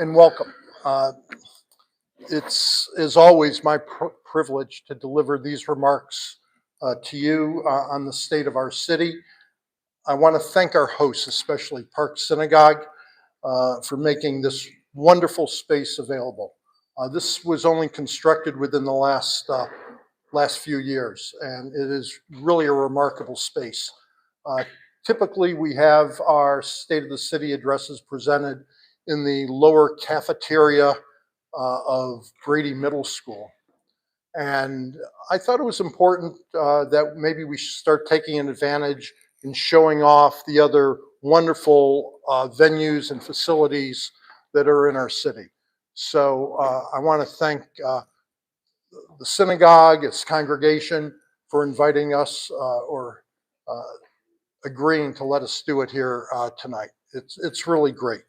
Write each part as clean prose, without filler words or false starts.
and welcome. It's, as always, my privilege to deliver these remarks to you on the state of our city. I want to thank our hosts, especially Park Synagogue, for making this wonderful space available. This was only constructed within the last few years, and it is really a remarkable space. Typically, we have our State of the City addresses presented in the lower cafeteria of Grady Middle School. And I thought it was important that maybe we should start taking advantage and showing off the other wonderful venues and facilities that are in our city. So I want to thank the synagogue, its congregation, for inviting us or agreeing to let us do it here tonight. It's really great.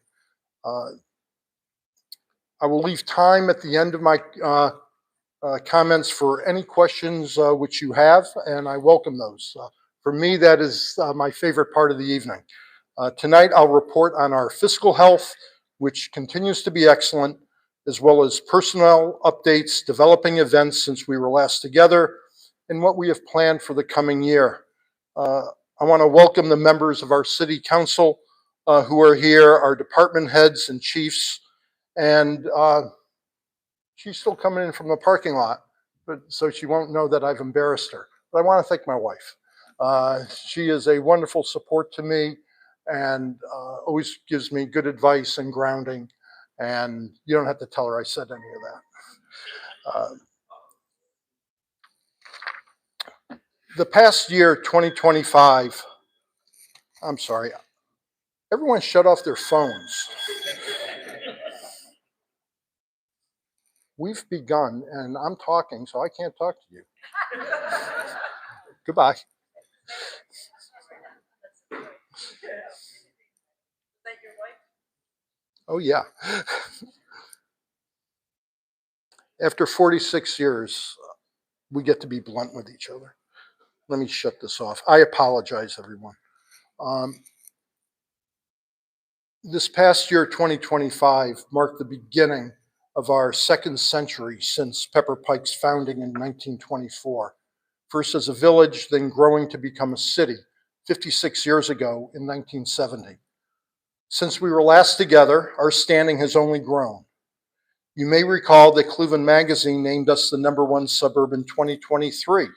I will leave time at the end of my comments for any questions which you have, and I welcome those. For me, that is my favorite part of the evening. Tonight, I'll report on our fiscal health, which continues to be excellent, as well as personnel updates, developing events since we were last together, and what we have planned for the coming year. I want to welcome the members of our city council who are here, our department heads and chiefs, and she's still coming in from the parking lot, but so she won't know that I've embarrassed her. But I want to thank my wife. She is a wonderful support to me and always gives me good advice and grounding. And you don't have to tell her I said any of that. The past year, 2025, I'm sorry, everyone shut off their phones. We've begun, and I'm talking, so I can't talk to you. Goodbye. Oh, yeah. After 46 years, we get to be blunt with each other. Let me shut this off. I apologize, everyone. This past year, 2025, marked the beginning of our second century since Pepper Pike's founding in 1924. First as a village, then growing to become a city 56 years ago in 1970. Since we were last together, our standing has only grown. You may recall that Cleveland Magazine named us the #1 suburb in 2023.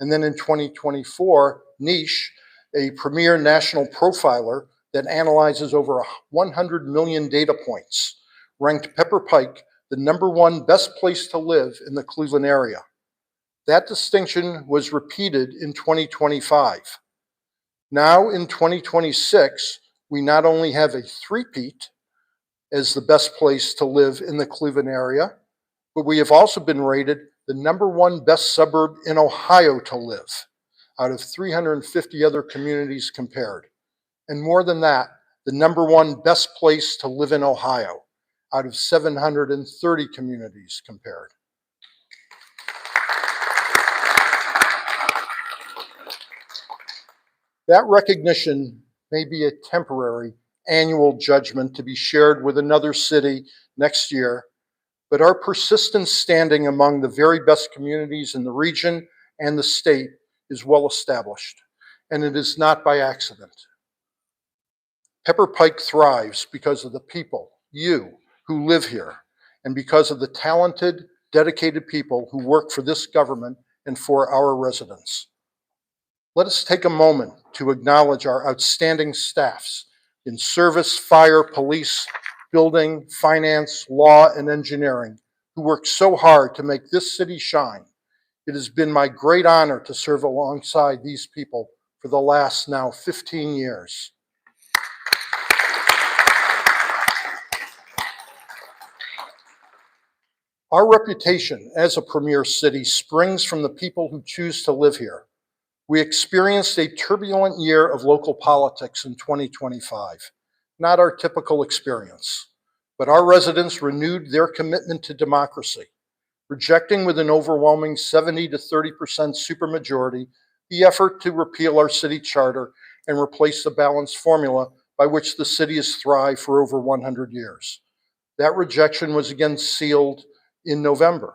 And then in 2024, Niche, a premier national profiler that analyzes over 100 million data points, ranked Pepper Pike the #1 best place to live in the Cleveland area. That distinction was repeated in 2025. Now in 2026, we not only have a three-peat as the best place to live in the Cleveland area, but we have also been rated the #1 best suburb in Ohio to live, out of 350 other communities compared. And more than that, the #1 best place to live in Ohio, out of 730 communities compared. That recognition may be a temporary annual judgment to be shared with another city next year, but our persistent standing among the very best communities in the region and the state is well established, and it is not by accident. Pepper Pike thrives because of the people, you, who live here, and because of the talented, dedicated people who work for this government and for our residents. Let us take a moment to acknowledge our outstanding staffs in service, fire, police, building, finance, law, and engineering, who work so hard to make this city shine. It has been my great honor to serve alongside these people for the last now 15 years. Our reputation as a premier city springs from the people who choose to live here. We experienced a turbulent year of local politics in 2025, not our typical experience, but our residents renewed their commitment to democracy, rejecting with an overwhelming 70 to 30% supermajority the effort to repeal our city charter and replace the balanced formula by which the city has thrived for over 100 years. That rejection was again sealed in November.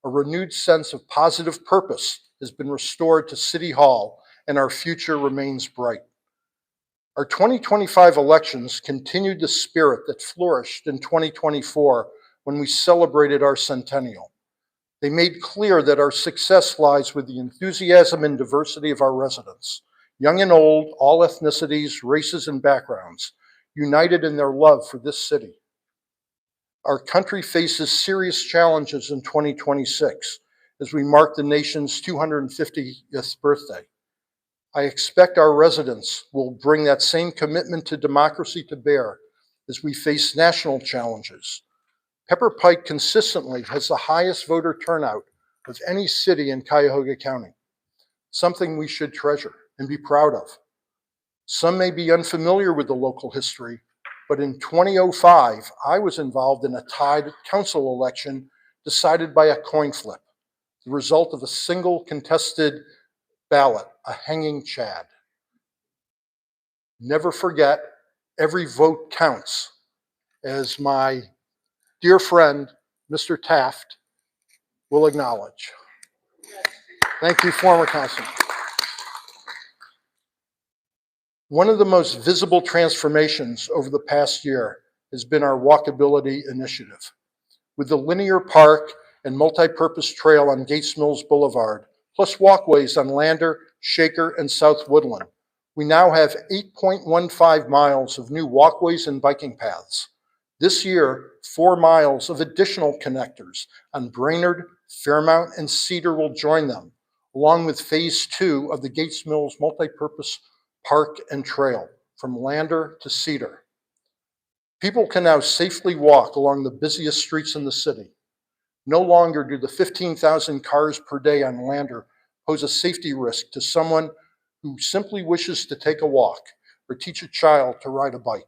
A renewed sense of positive purpose has been restored to City Hall, and our future remains bright. Our 2025 elections continued the spirit that flourished in 2024 when we celebrated our centennial. They made clear that our success lies with the enthusiasm and diversity of our residents, young and old, all ethnicities, races, and backgrounds, united in their love for this city. Our country faces serious challenges in 2026 as we mark the nation's 250th birthday. I expect our residents will bring that same commitment to democracy to bear as we face national challenges. Pepper Pike consistently has the highest voter turnout of any city in Cuyahoga County, something we should treasure and be proud of. Some may be unfamiliar with the local history, but in 2005, I was involved in a tied council election decided by a coin flip, the result of a single contested ballot, a hanging chad. Never forget, every vote counts, as my dear friend, Mr. Taft, will acknowledge. Thank you, former councilman. One of the most visible transformations over the past year has been our Walkability initiative. With the linear park and multi-purpose trail on Gates Mills Boulevard, plus walkways on Lander, Shaker, and South Woodland, we now have 8.15 miles of new walkways and biking paths. This year, 4 miles of additional connectors on Brainerd, Fairmount, and Cedar will join them, along with phase 2 of the Gates Mills multi-purpose park and trail from Lander to Cedar. People can now safely walk along the busiest streets in the city. No longer do the 15,000 cars per day on Lander pose a safety risk to someone who simply wishes to take a walk or teach a child to ride a bike.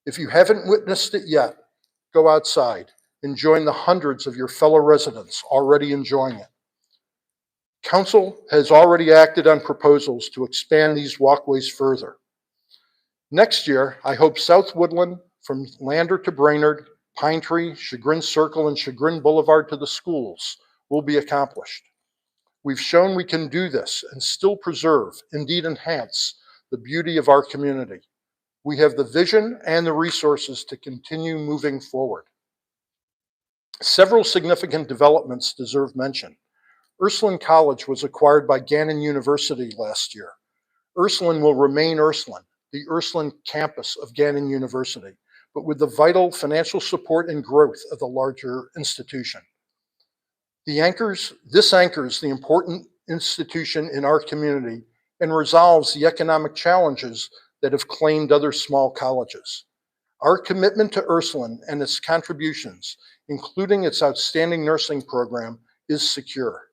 If you haven't witnessed it yet, go outside and join the hundreds of your fellow residents already enjoying it. Council has already acted on proposals to expand these walkways further. Next year, I hope South Woodland, from Lander to Brainerd, Pine Tree, Chagrin Circle, and Chagrin Boulevard to the schools, will be accomplished. We've shown we can do this and still preserve, indeed enhance, the beauty of our community. We have the vision and the resources to continue moving forward. Several significant developments deserve mention. Ursuline College was acquired by Gannon University last year. Ursuline will remain Ursuline, the Ursuline campus of Gannon University, but with the vital financial support and growth of the larger institution. This anchors the important institution in our community and resolves the economic challenges that have claimed other small colleges. Our commitment to Ursuline and its contributions, including its outstanding nursing program, is secure.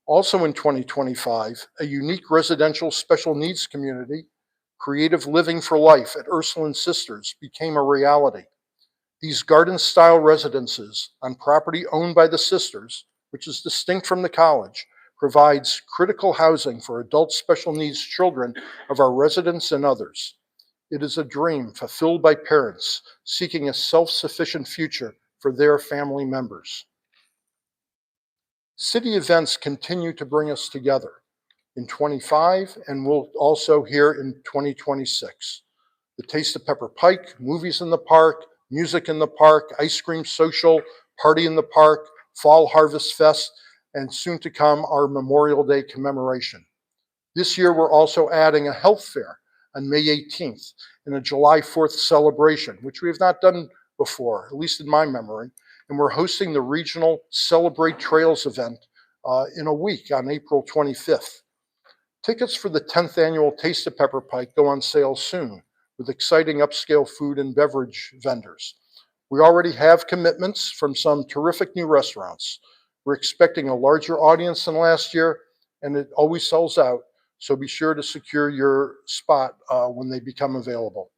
Also in 2025, a unique residential special needs community, Creative Living for Life at Ursuline Sisters, became a reality. These garden-style residences on property owned by the sisters, which is distinct from the college, provides critical housing for adult special needs children of our residents and others. It is a dream fulfilled by parents seeking a self-sufficient future for their family members. City events continue to bring us together in 25 and will also here in 2026. The Taste of Pepper Pike, movies in the park, music in the park, ice cream social, party in the park, Fall Harvest Fest, and soon to come our Memorial Day commemoration. This year we're also adding a health fair on May 18th and a July 4th celebration, which we have not done before, at least in my memory. And we're hosting the regional Celebrate Trails event in a week on April 25th. Tickets for the 10th annual Taste of Pepper Pike go on sale soon with exciting upscale food and beverage vendors. We already have commitments from some terrific new restaurants. We're expecting a larger audience than last year, and it always sells out, so be sure to secure your spot when they become available.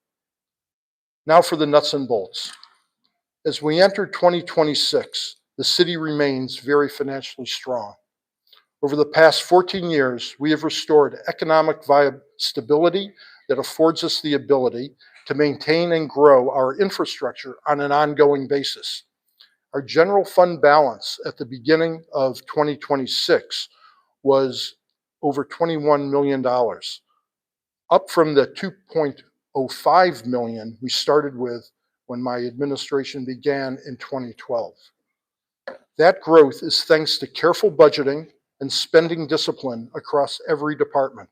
Now for the nuts and bolts. As we enter 2026, the city remains very financially strong. Over the past 14 years, we have restored economic stability that affords us the ability to maintain and grow our infrastructure on an ongoing basis. Our general fund balance at the beginning of 2026 was over $21 million, up from the $2.05 million we started with when my administration began in 2012. That growth is thanks to careful budgeting and spending discipline across every department.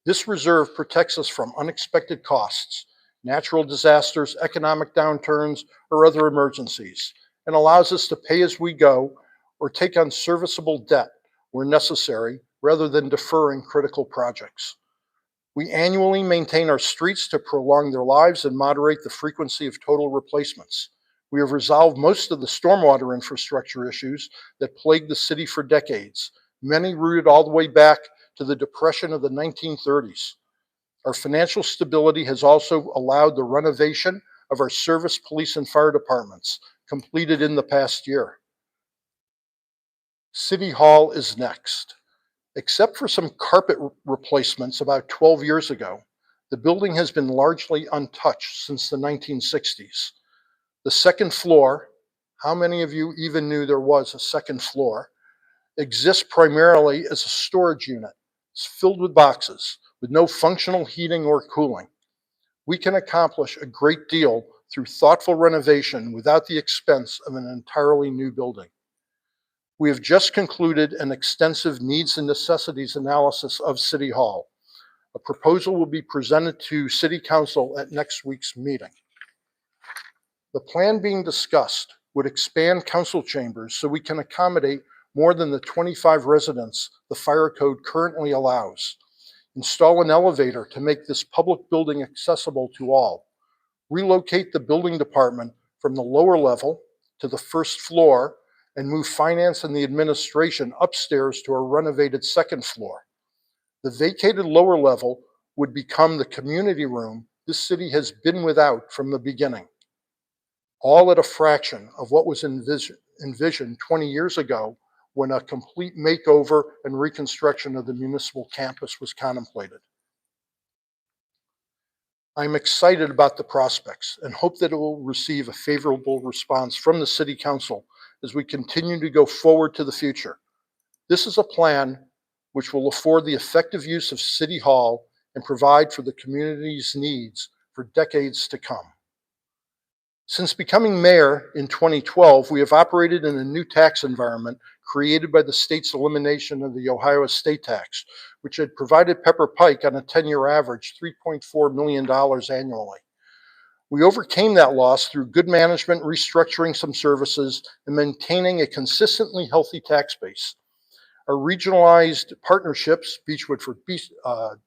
This reserve protects us from unexpected costs, natural disasters, economic downturns, or other emergencies, and allows us to pay as we go or take on serviceable debt where necessary rather than deferring critical projects. We annually maintain our streets to prolong their lives and moderate the frequency of total replacements. We have resolved most of the stormwater infrastructure issues that plagued the city for decades, many rooted all the way back to the Depression of the 1930s. Our financial stability has also allowed the renovation of our service, police, and fire departments, completed in the past year. City Hall is next. Except for some carpet replacements about 12 years ago, the building has been largely untouched since the 1960s. The second floor, how many of you even knew there was a second floor, exists primarily as a storage unit. It's filled with boxes with no functional heating or cooling. We can accomplish a great deal through thoughtful renovation without the expense of an entirely new building. We have just concluded an extensive needs and necessities analysis of City Hall. A proposal will be presented to City Council at next week's meeting. The plan being discussed would expand council chambers so we can accommodate more than the 25 residents the fire code currently allows. Install an elevator to make this public building accessible to all. Relocate the building department from the lower level to the first floor and move finance and the administration upstairs to a renovated second floor. The vacated lower level would become the community room this city has been without from the beginning, all at a fraction of what was envisioned 20 years ago when a complete makeover and reconstruction of the municipal campus was contemplated. I'm excited about the prospects and hope that it will receive a favorable response from the City Council as we continue to go forward to the future. This is a plan which will afford the effective use of City Hall and provide for the community's needs for decades to come. Since becoming mayor in 2012, we have operated in a new tax environment created by the state's elimination of the Ohio estate tax, which had provided Pepper Pike on a 10-year average $3.4 million annually. We overcame that loss through good management, restructuring some services, and maintaining a consistently healthy tax base. Our regionalized partnerships, Beechwood for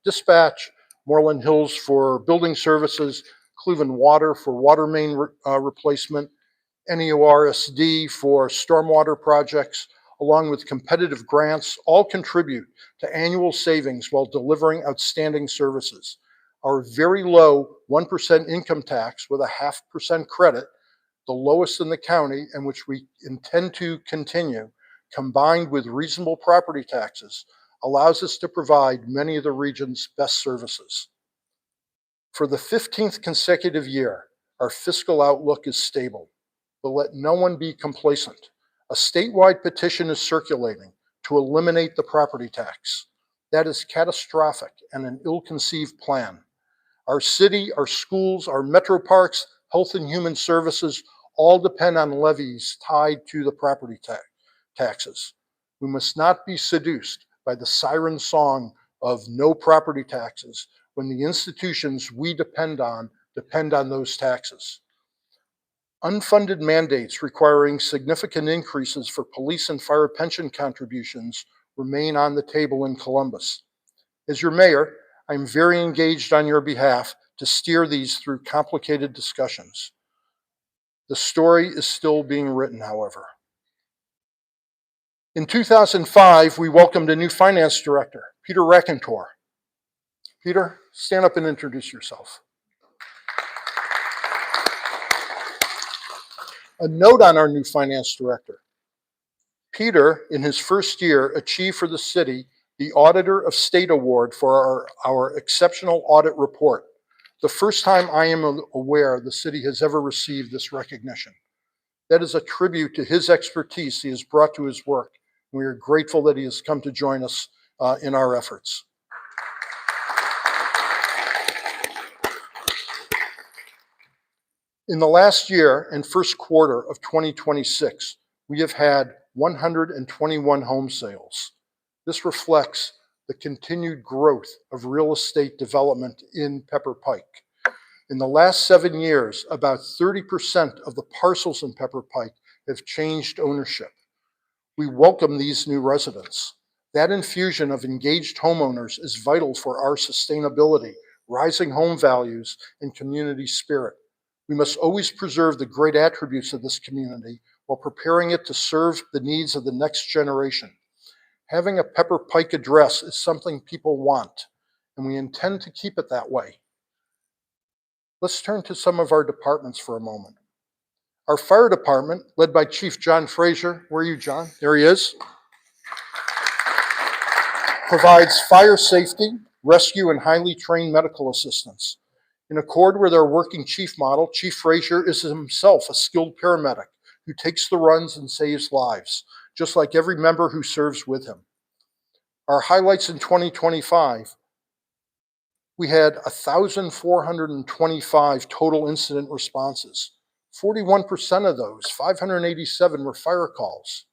dispatch, Moreland Hills for building services, Cleveland Water for water main replacement, NEORSD for stormwater projects, along with competitive grants, all contribute to annual savings while delivering outstanding services. Our very low 1% income tax with a 0.5% credit, the lowest in the county and which we intend to continue, combined with reasonable property taxes, allows us to provide many of the region's best services. For the 15th consecutive year, our fiscal outlook is stable, but let no one be complacent. A statewide petition is circulating to eliminate the property tax. That is catastrophic and an ill-conceived plan. Our city, our schools, our metro parks, health and human services all depend on levies tied to the property taxes. We must not be seduced by the siren song of no property taxes when the institutions we depend on those taxes. Unfunded mandates requiring significant increases for police and fire pension contributions remain on the table in Columbus. As your mayor, I'm very engaged on your behalf to steer these through complicated discussions. The story is still being written, however. In 2005, we welcomed a new finance director, Peter Racantor. Peter, stand up and introduce yourself. A note on our new finance director. Peter, in his first year, achieved for the city the Auditor of State Award for our exceptional audit report. the first time I am aware the city has ever received this recognition. That is a tribute to his expertise he has brought to his work. We are grateful that he has come to join us in our efforts. In the last year and first quarter of 2026, we have had 121 home sales. This reflects the continued growth of real estate development in Pepper Pike. In the last 7 years, about 30% of the parcels in Pepper Pike have changed ownership. We welcome these new residents. That infusion of engaged homeowners is vital for our sustainability, rising home values, and community spirit. We must always preserve the great attributes of this community while preparing it to serve the needs of the next generation. Having a Pepper Pike address is something people want, and we intend to keep it that way. Let's turn to some of our departments for a moment. Our fire department, led by Chief John Frazier, where are you, John? There he is, provides fire safety, rescue, and highly trained medical assistance. In accord with our working chief model, Chief Frazier is himself a skilled paramedic who takes the runs and saves lives, just like every member who serves with him. Our highlights in 2025, we had 1,425 total incident responses. 41% of those, 587, were fire calls.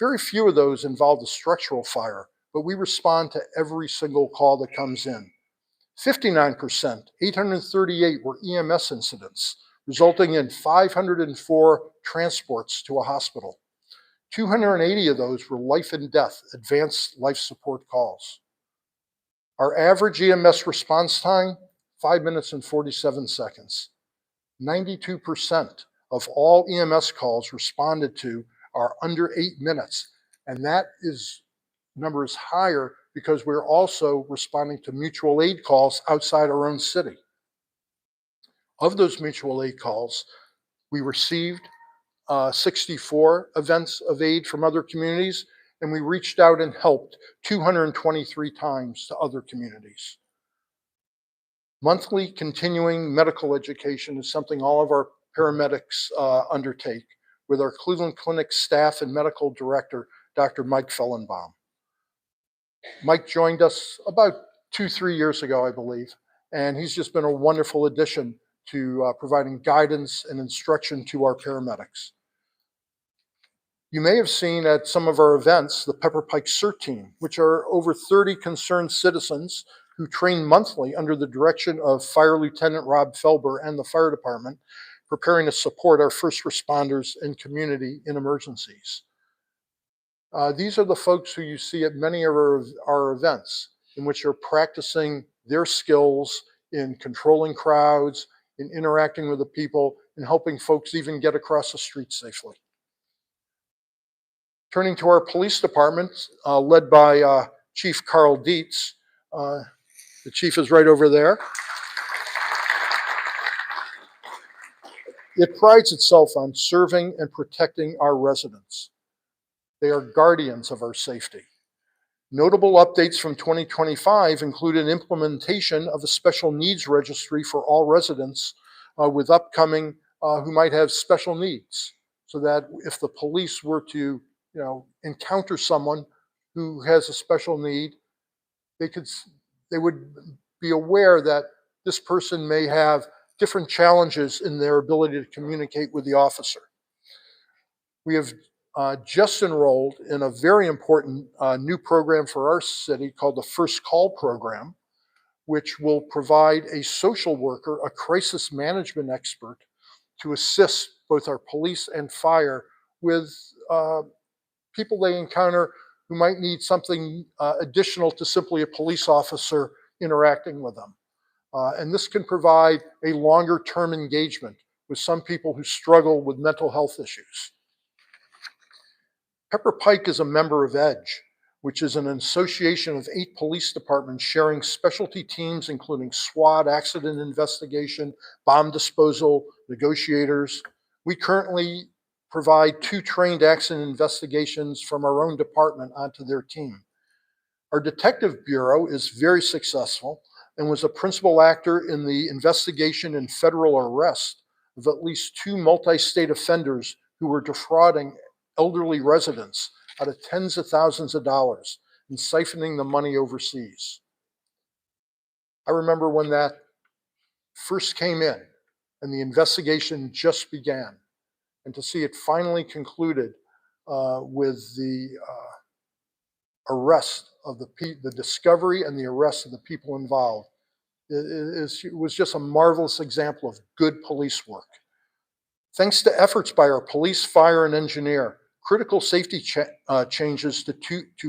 Very few of those involved a structural fire, but we respond to every single call that comes in. 59%, 838, were EMS incidents, resulting in 504 transports to a hospital. 280 of those were life and death, advanced life support calls. Our average EMS response time, 5 minutes and 47 seconds. 92% of all EMS calls responded to are under 8 minutes, and that number is higher because we're also responding to mutual aid calls outside our own city. Of those mutual aid calls, we received 64 events of aid from other communities, and we reached out and helped 223 times to other communities. Monthly continuing medical education is something all of our paramedics undertake with our Cleveland Clinic staff and medical director, Dr. Mike Fellenbaum. Mike joined us about 2-3 years ago, I believe, and he's just been a wonderful addition to providing guidance and instruction to our paramedics. You may have seen at some of our events the Pepper Pike CERT team, which are over 30 concerned citizens who train monthly under the direction of Fire Lieutenant Rob Felber and the fire department, preparing to support our first responders and community in emergencies. These are the folks who you see at many of our events, in which they're practicing their skills in controlling crowds, in interacting with the people, and helping folks even get across the street safely. Turning to our police department, led by Chief Carl Dietz. The chief is right over there. It prides itself on serving and protecting our residents. They are guardians of our safety. Notable updates from 2025 include an implementation of a special needs registry for all residents with upcoming who might have special needs, so that if the police were to encounter someone who has a special need, they would be aware that this person may have different challenges in their ability to communicate with the officer. We have just enrolled in a very important new program for our city called the First Call program, which will provide a social worker, a crisis management expert, to assist both our police and fire with people they encounter who might need something additional to simply a police officer interacting with them. And this can provide a longer term engagement with some people who struggle with mental health issues. Pepper Pike is a member of EDGE, which is an association of 8 police departments sharing specialty teams, including SWAT, accident investigation, bomb disposal, negotiators. We currently provide 2 trained accident investigations from our own department onto their team. Our detective bureau is very successful. and was a principal actor in the investigation and federal arrest of at least two multi-state offenders who were defrauding elderly residents out of tens of thousands of dollars and siphoning the money overseas. I remember when that first came in and the investigation just began, and to see it finally concluded with the arrest of the discovery and the arrest of the people involved. It was just a marvelous example of good police work. Thanks to efforts by our police, fire, and engineer, critical safety changes to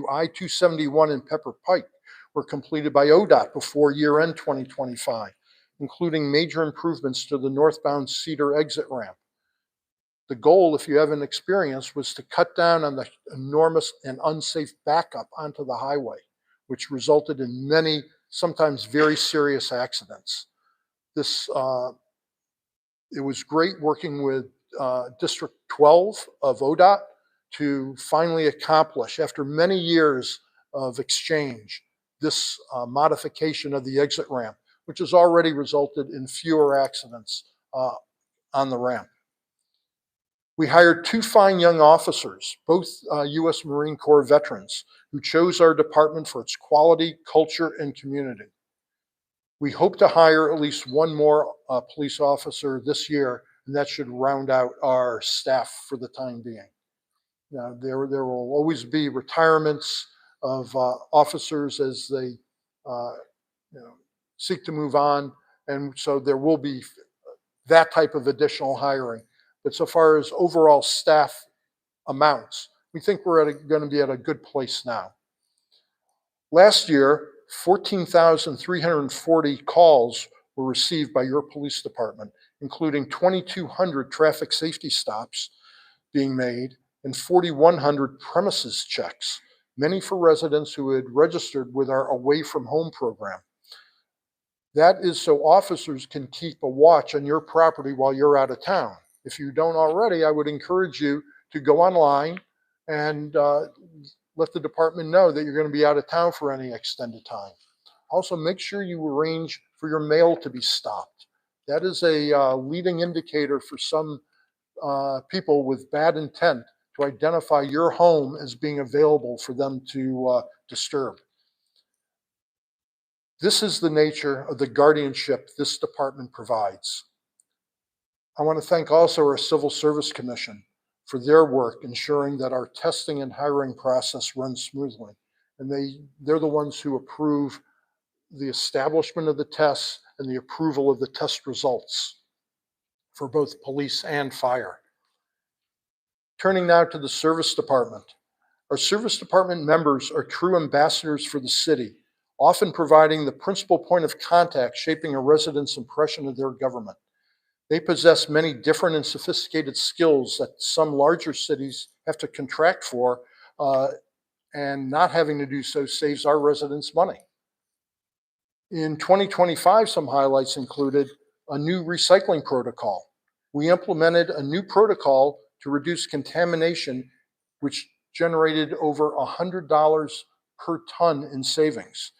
I-271 in Pepper Pike were completed by ODOT before year-end 2025, including major improvements to the northbound Cedar exit ramp. The goal, if you haven't experienced, was to cut down on the enormous and unsafe backup onto the highway, which resulted in many, sometimes very serious accidents. It was great working with District 12 of ODOT to finally accomplish, after many years of exchange, this modification of the exit ramp, which has already resulted in fewer accidents on the ramp. We hired two fine young officers, both U.S. Marine Corps veterans, who chose our department for its quality, culture, and community. We hope to hire at least one more police officer this year, and that should round out our staff for the time being. Now, there will always be retirements of officers as they seek to move on, and so there will be that type of additional hiring. But so far as overall staff amounts, we think we're going to be at a good place now. Last year, 14,340 calls were received by your police department, including 2,200 traffic safety stops being made and 4,100 premises checks, many for residents who had registered with our Away from Home program. That is so officers can keep a watch on your property while you're out of town. If you don't already, I would encourage you to go online and let the department know that you're going to be out of town for any extended time. Also, make sure you arrange for your mail to be stopped. That is a leading indicator for some people with bad intent to identify your home as being available for them to disturb. This is the nature of the guardianship this department provides. I want to thank also our Civil Service Commission for their work ensuring that our testing and hiring process runs smoothly. And they're the ones who approve the establishment of the tests and the approval of the test results for both police and fire. Turning now to the service department. Our service department members are true ambassadors for the city, often providing the principal point of contact shaping a resident's impression of their government. They possess many different and sophisticated skills that some larger cities have to contract for, and not having to do so saves our residents money. In 2025, some highlights included a new recycling protocol. We implemented a new protocol to reduce contamination, which generated over $100 per ton in savings,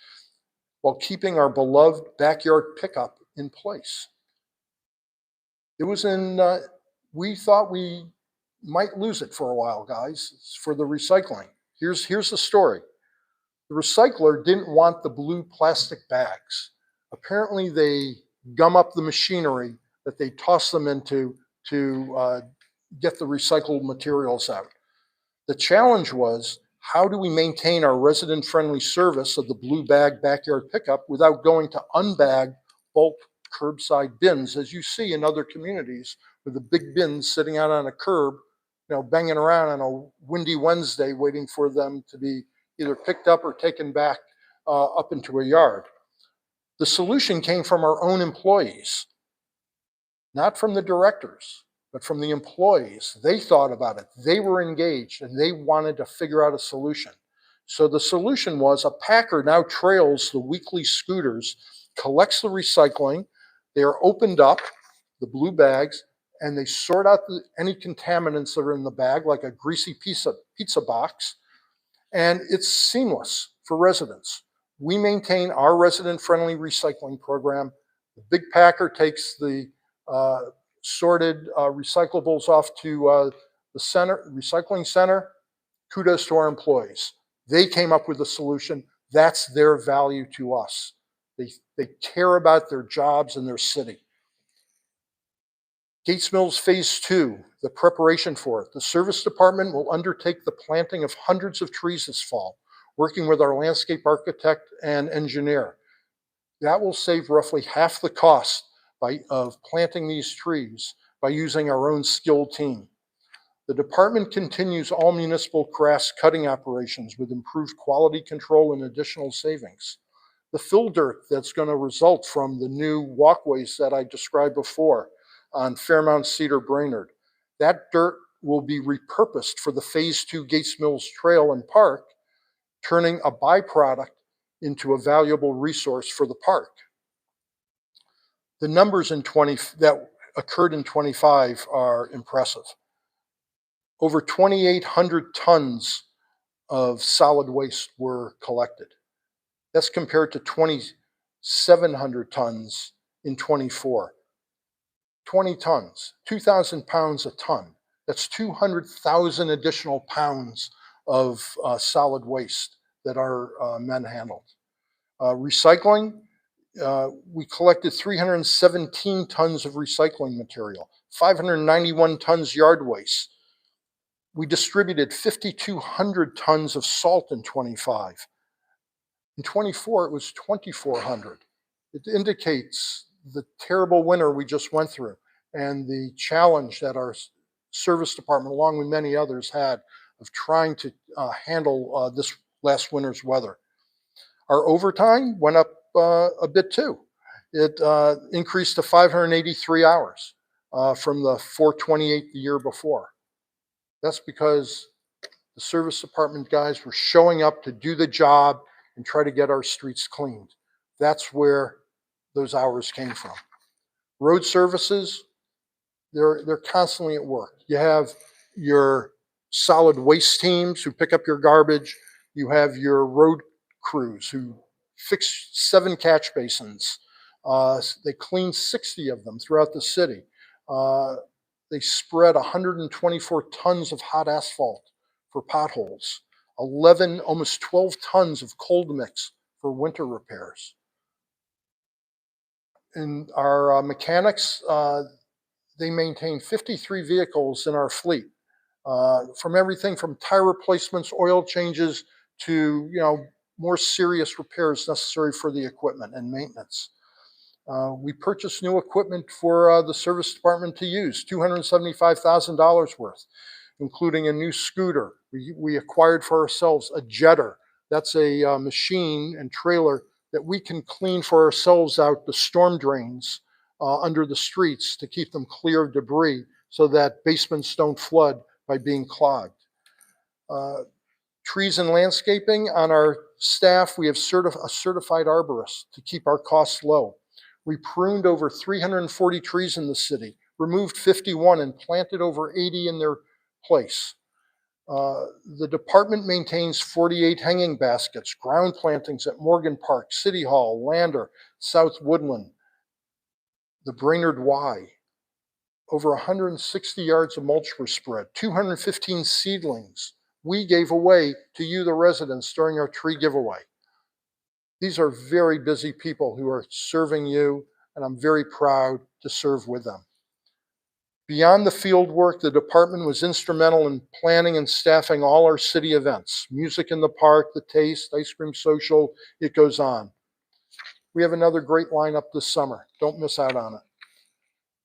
while keeping our beloved backyard pickup in place. It was we thought we might lose it for a while, guys, for the recycling. Here's the story. The recycler didn't want the blue plastic bags. Apparently they gum up the machinery that they toss them into to get the recycled materials out. The challenge was, how do we maintain our resident-friendly service of the blue bag backyard pickup without going to unbagged bulk curbside bins, as you see in other communities, with the big bins sitting out on a curb, banging around on a windy Wednesday, waiting for them to be either picked up or taken back up into a yard. The solution came from our own employees, not from the directors, but from the employees. They thought about it. They were engaged, and they wanted to figure out a solution. So the solution was a packer now trails the weekly scooters, collects the recycling. They are opened up, the blue bags, and they sort out any contaminants that are in the bag, like a greasy pizza box, and it's seamless for residents. We maintain our resident-friendly recycling program. The big packer takes the sorted recyclables off to the recycling center. Kudos to our employees. They came up with a solution. That's their value to us. They care about their jobs and their city. Gates Mills Phase 2, the preparation for it. The service department will undertake the planting of hundreds of trees this fall, working with our landscape architect and engineer. That will save roughly half the cost of planting these trees by using our own skilled team. The department continues all municipal grass cutting operations with improved quality control and additional savings. The fill dirt that's going to result from the new walkways that I described before on Fairmount Cedar Brainerd, that dirt will be repurposed for the Phase 2 Gates Mills Trail and Park, turning a byproduct into a valuable resource for the park. The numbers that occurred in 25 are impressive. Over 2,800 tons of solid waste were collected. That's compared to 2,700 tons in 24. 20 tons, 2,000 pounds a ton. That's 200,000 additional pounds of solid waste that our men handled. Recycling, we collected 317 tons of recycling material, 591 tons yard waste. We distributed 5,200 tons of salt in 25. In 24, it was 2,400. It indicates the terrible winter we just went through and the challenge that our service department, along with many others, had of trying to handle this last winter's weather. Our overtime went up a bit too. It increased to 583 hours from the 428 the year before. That's because the service department guys were showing up to do the job and try to get our streets cleaned. That's where those hours came from. Road services, they're constantly at work. You have your solid waste teams who pick up your garbage. You have your road crews who fix 7 catch basins. They clean 60 of them throughout the city. They spread 124 tons of hot asphalt for potholes, 11, almost 12 tons of cold mix for winter repairs. And our mechanics, they maintain 53 vehicles in our fleet, from everything from tire replacements, oil changes, to more serious repairs necessary for the equipment and maintenance. We purchased new equipment for the service department to use, $275,000 worth, including a new scooter. We acquired for ourselves a jetter. That's a machine and trailer that we can clean for ourselves out the storm drains under the streets to keep them clear of debris so that basements don't flood by being clogged. Trees and landscaping, on our staff, we have a certified arborist to keep our costs low. We pruned over 340 trees in the city, removed 51, and planted over 80 in their place. The department maintains 48 hanging baskets, ground plantings at Morgan Park, City Hall, Lander, South Woodland, the Brainerd Y. Over 160 yards of mulch were spread, 215 seedlings we gave away to you, the residents, during our tree giveaway. These are very busy people who are serving you, and I'm very proud to serve with them. Beyond the field work, the department was instrumental in planning and staffing all our city events. Music in the Park, The Taste, Ice Cream Social, it goes on. We have another great lineup this summer. Don't miss out on it.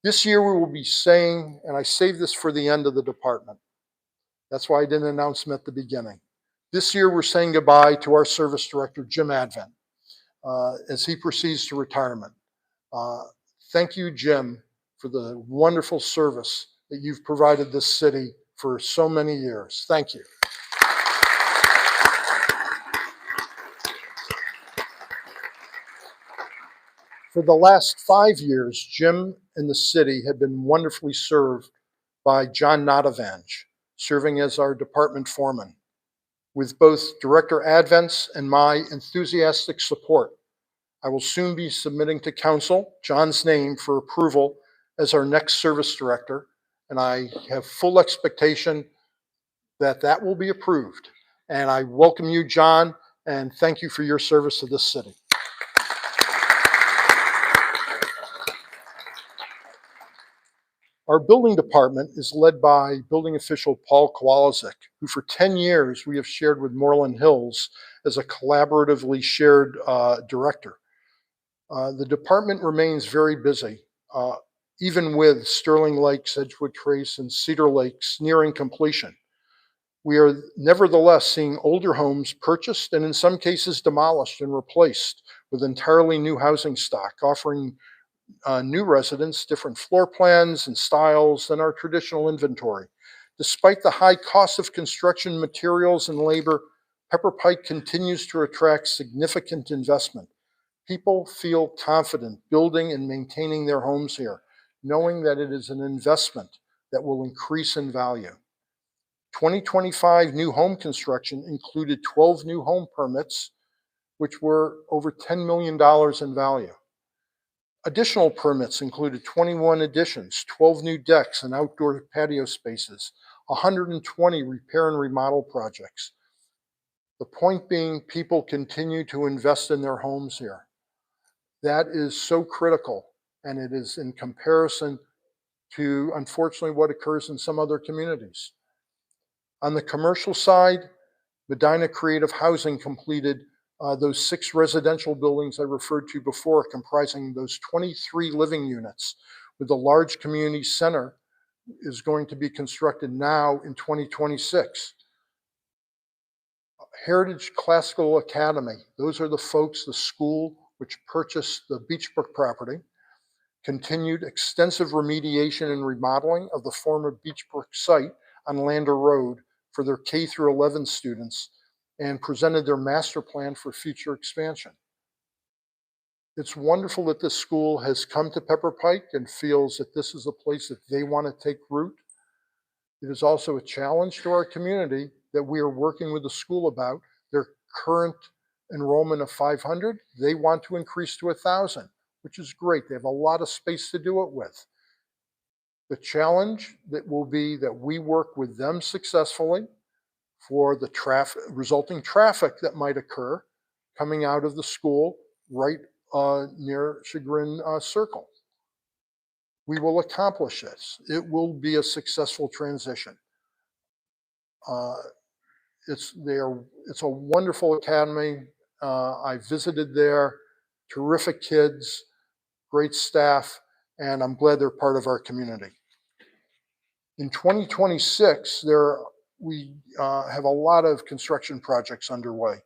This year we will be saying, and I saved this for the end of the department. That's why I didn't announce him at the beginning. This year we're saying goodbye to our service director, Jim Advent, as he proceeds to retirement. Thank you, Jim, for the wonderful service that you've provided this city for so many years. Thank you. For the last 5 years, Jim and the city have been wonderfully served by John Notavange, serving as our department foreman. With both Director Advent's and my enthusiastic support, I will soon be submitting to Council John's name for approval as our next service director, and I have full expectation that that will be approved. And I welcome you, John, and thank you for your service to this city. Our building department is led by building official Paul Kowalczyk, who for 10 years we have shared with Moreland Hills as a collaboratively shared director. The department remains very busy, even with Sterling Lakes, Edgewood Trace, and Cedar Lakes nearing completion. We are nevertheless seeing older homes purchased and in some cases demolished and replaced with entirely new housing stock, offering new residents different floor plans and styles than our traditional inventory. Despite the high cost of construction materials and labor, Pepper Pike continues to attract significant investment. People feel confident building and maintaining their homes here, knowing that it is an investment that will increase in value. 2025 new home construction included 12 new home permits, which were over $10 million in value. Additional permits included 21 additions, 12 new decks and outdoor patio spaces, 120 repair and remodel projects. The point being, people continue to invest in their homes here. That is so critical, and it is in comparison to, unfortunately, what occurs in some other communities. On the commercial side, Medina Creative Housing completed those 6 residential buildings I referred to before, comprising those 23 living units, with the large community center is going to be constructed now in 2026. Heritage Classical Academy, those are the folks, the school which purchased the Beachbrook property, continued extensive remediation and remodeling of the former Beachbrook site on Lander Road for their K through 11 students, and presented their master plan for future expansion. It's wonderful that this school has come to Pepper Pike and feels that this is a place that they want to take root. It is also a challenge to our community that we are working with the school about. Their current enrollment of 500, they want to increase to 1,000, which is great. They have a lot of space to do it with. The challenge that will be that we work with them successfully for the resulting traffic that might occur coming out of the school right near Chagrin Circle. We will accomplish this. It will be a successful transition. It's a wonderful academy. I visited there, terrific kids, great staff, and I'm glad they're part of our community. In 2026, we have a lot of construction projects underway.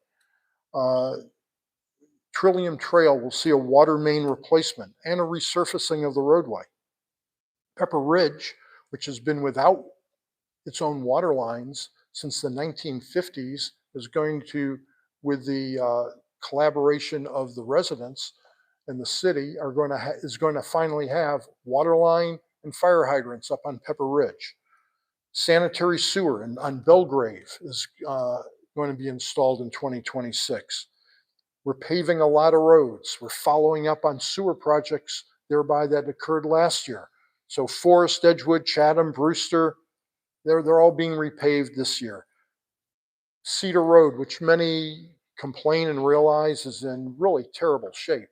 Trillium Trail will see a water main replacement and a resurfacing of the roadway. Pepper Ridge, which has been without its own water lines since the 1950s, is going to, with the collaboration of the residents and the city, is going to finally have water line and fire hydrants up on Pepper Ridge. Sanitary sewer on Belgrave is going to be installed in 2026. We're paving a lot of roads. We're following up on sewer projects thereby that occurred last year. So Forest, Edgewood, Chatham, Brewster, they're all being repaved this year. Cedar Road, which many complain and realize is in really terrible shape,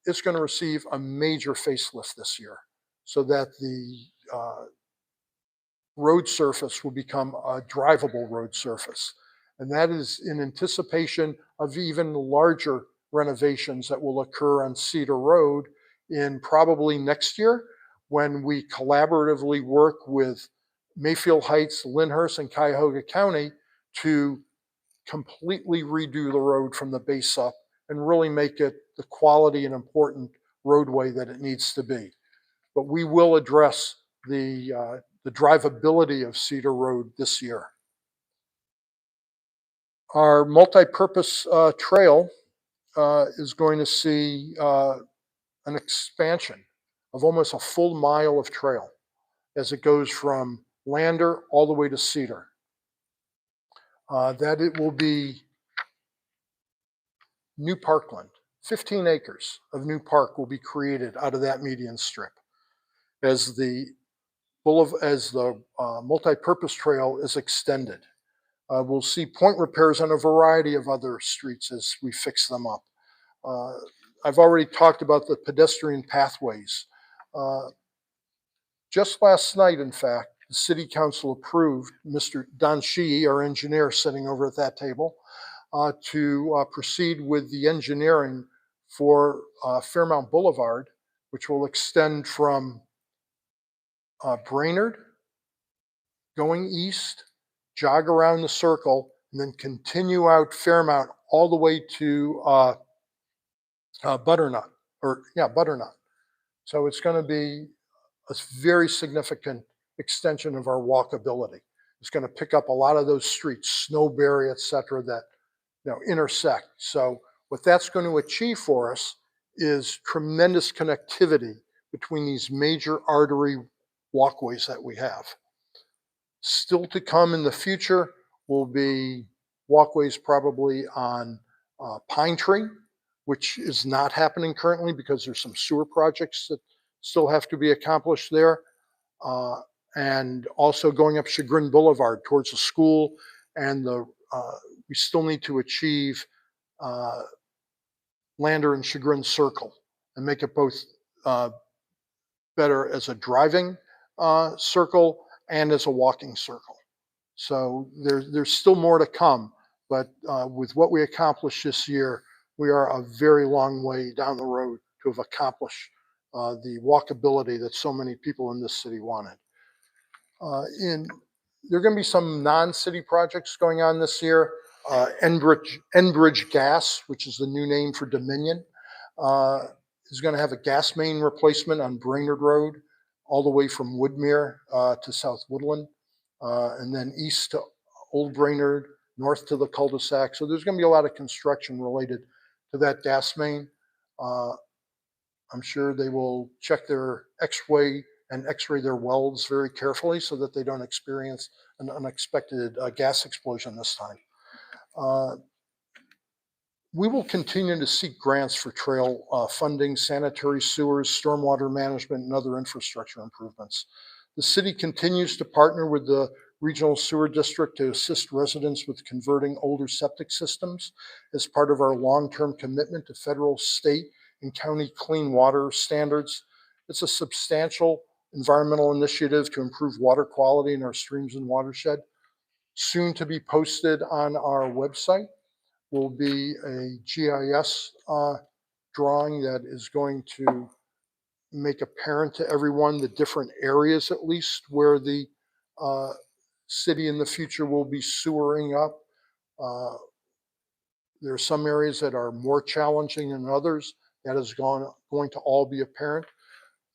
it's going to receive a major facelift this year so that the road surface will become a drivable road surface. And that is in anticipation of even larger renovations that will occur on Cedar Road in probably next year when we collaboratively work with Mayfield Heights, Lyndhurst, and Cuyahoga County to completely redo the road from the base up and really make it the quality and important roadway that it needs to be. But we will address the drivability of Cedar Road this year. Our multi-purpose trail is going to see an expansion of almost a full mile of trail as it goes from Lander all the way to Cedar. that it will be new parkland. 15 acres of new park will be created out of that median strip as the multi-purpose trail is extended. We'll see point repairs on a variety of other streets as we fix them up. I've already talked about the pedestrian pathways. Just last night, in fact, the City Council approved Mr. Don Sheehy, our engineer sitting over at that table, to proceed with the engineering for Fairmount Boulevard, which will extend from Brainerd, going east, jog around the circle, and then continue out Fairmount all the way to Butternut. So it's going to be a very significant extension of our walkability. It's going to pick up a lot of those streets, Snowberry, et cetera, that intersect. So what that's going to achieve for us is tremendous connectivity between these major artery walkways that we have. Still to come in the future will be walkways probably on Pine Tree, which is not happening currently because there's some sewer projects that still have to be accomplished there. And also going up Chagrin Boulevard towards the school, and we still need to achieve Lander and Chagrin Circle and make it both better as a driving circle and as a walking circle. So there's still more to come, but with what we accomplished this year, we are a very long way down the road to have accomplished the walkability that so many people in this city wanted. There are going to be some non-city projects going on this year. Enbridge Gas, which is the new name for Dominion, is going to have a gas main replacement on Brainerd Road, all the way from Woodmere to South Woodland, and then east to Old Brainerd, north to the cul-de-sac. So there's going to be a lot of construction related to that gas main. I'm sure they will check their X-ray their welds very carefully so that they don't experience an unexpected gas explosion this time. We will continue to seek grants for trail funding, sanitary sewers, stormwater management, and other infrastructure improvements. The city continues to partner with the Regional Sewer District to assist residents with converting older septic systems as part of our long-term commitment to federal, state, and county clean water standards. It's a substantial environmental initiative to improve water quality in our streams and watershed. Soon to be posted on our website will be a GIS drawing that is going to make apparent to everyone the different areas, at least, where the city in the future will be sewering up. There are some areas that are more challenging than others. That is going to all be apparent.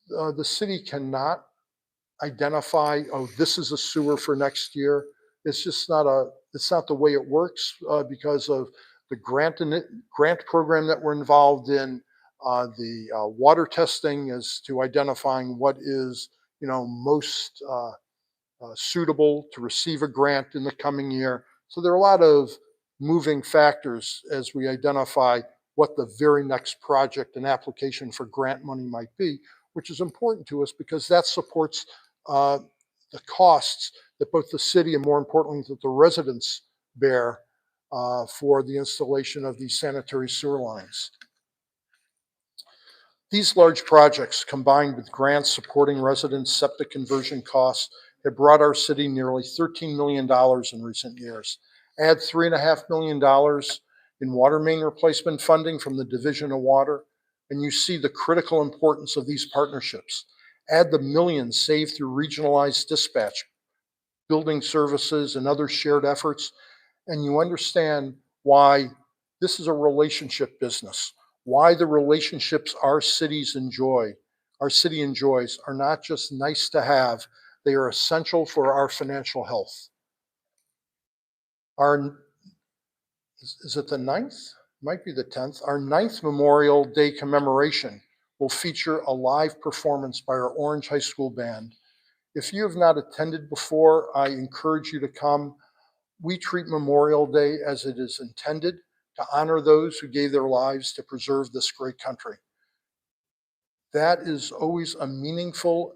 The city cannot identify, oh, this is a sewer for next year. It's just not the way it works because of the grant program that we're involved in. The water testing as to identifying what is most suitable to receive a grant in the coming year. So there are a lot of moving factors as we identify what the very next project and application for grant money might be, which is important to us because that supports the costs that both the city and, more importantly, that the residents bear for the installation of these sanitary sewer lines. These large projects, combined with grants supporting residents' septic conversion costs, have brought our city nearly $13 million in recent years. Add $3.5 million in water main replacement funding from the Division of Water, and you see the critical importance of these partnerships. Add the millions saved through regionalized dispatch, building services, and other shared efforts, and you understand why this is a relationship business, why the relationships our city enjoys are not just nice to have, they are essential for our financial health. Is it the 9th? Might be the 10th. Our 9th Memorial Day commemoration will feature a live performance by our Orange High School Band. If you have not attended before, I encourage you to come. we treat Memorial Day as it is intended, to honor those who gave their lives to preserve this great country. That is always a meaningful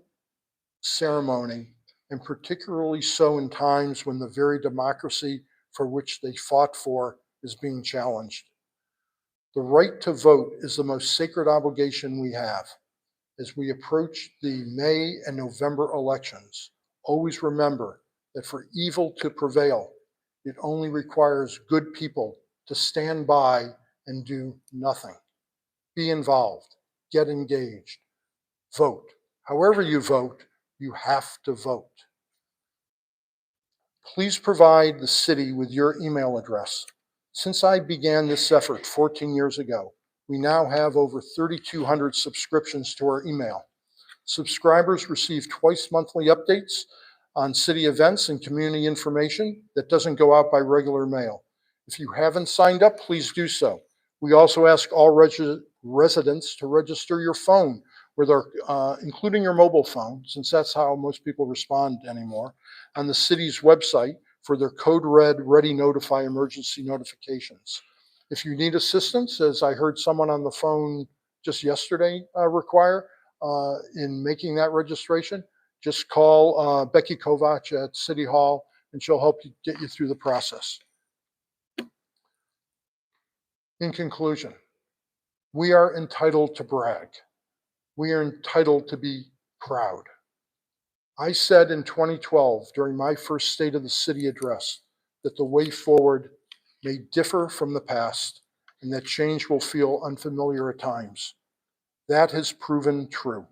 ceremony, and particularly so in times when the very democracy for which they fought for is being challenged. The right to vote is the most sacred obligation we have. As we approach the May and November elections, always remember that for evil to prevail, it only requires good people to stand by and do nothing. Be involved, get engaged, vote. However you vote, you have to vote. Please provide the city with your email address. Since I began this effort 14 years ago, we now have over 3,200 subscriptions to our email. Subscribers receive twice monthly updates on city events and community information that doesn't go out by regular mail. If you haven't signed up, please do so. We also ask all residents to register your phone, including your mobile phone, since that's how most people respond anymore, on the city's website for their code red Ready Notify emergency notifications. If you need assistance, as I heard someone on the phone just yesterday require, in making that registration, just call Becky Kovach at City Hall and she'll help you get you through the process. In conclusion, we are entitled to brag. We are entitled to be proud. I said in 2012 during my first State of the City address that the way forward may differ from the past and that change will feel unfamiliar at times. That has proven true.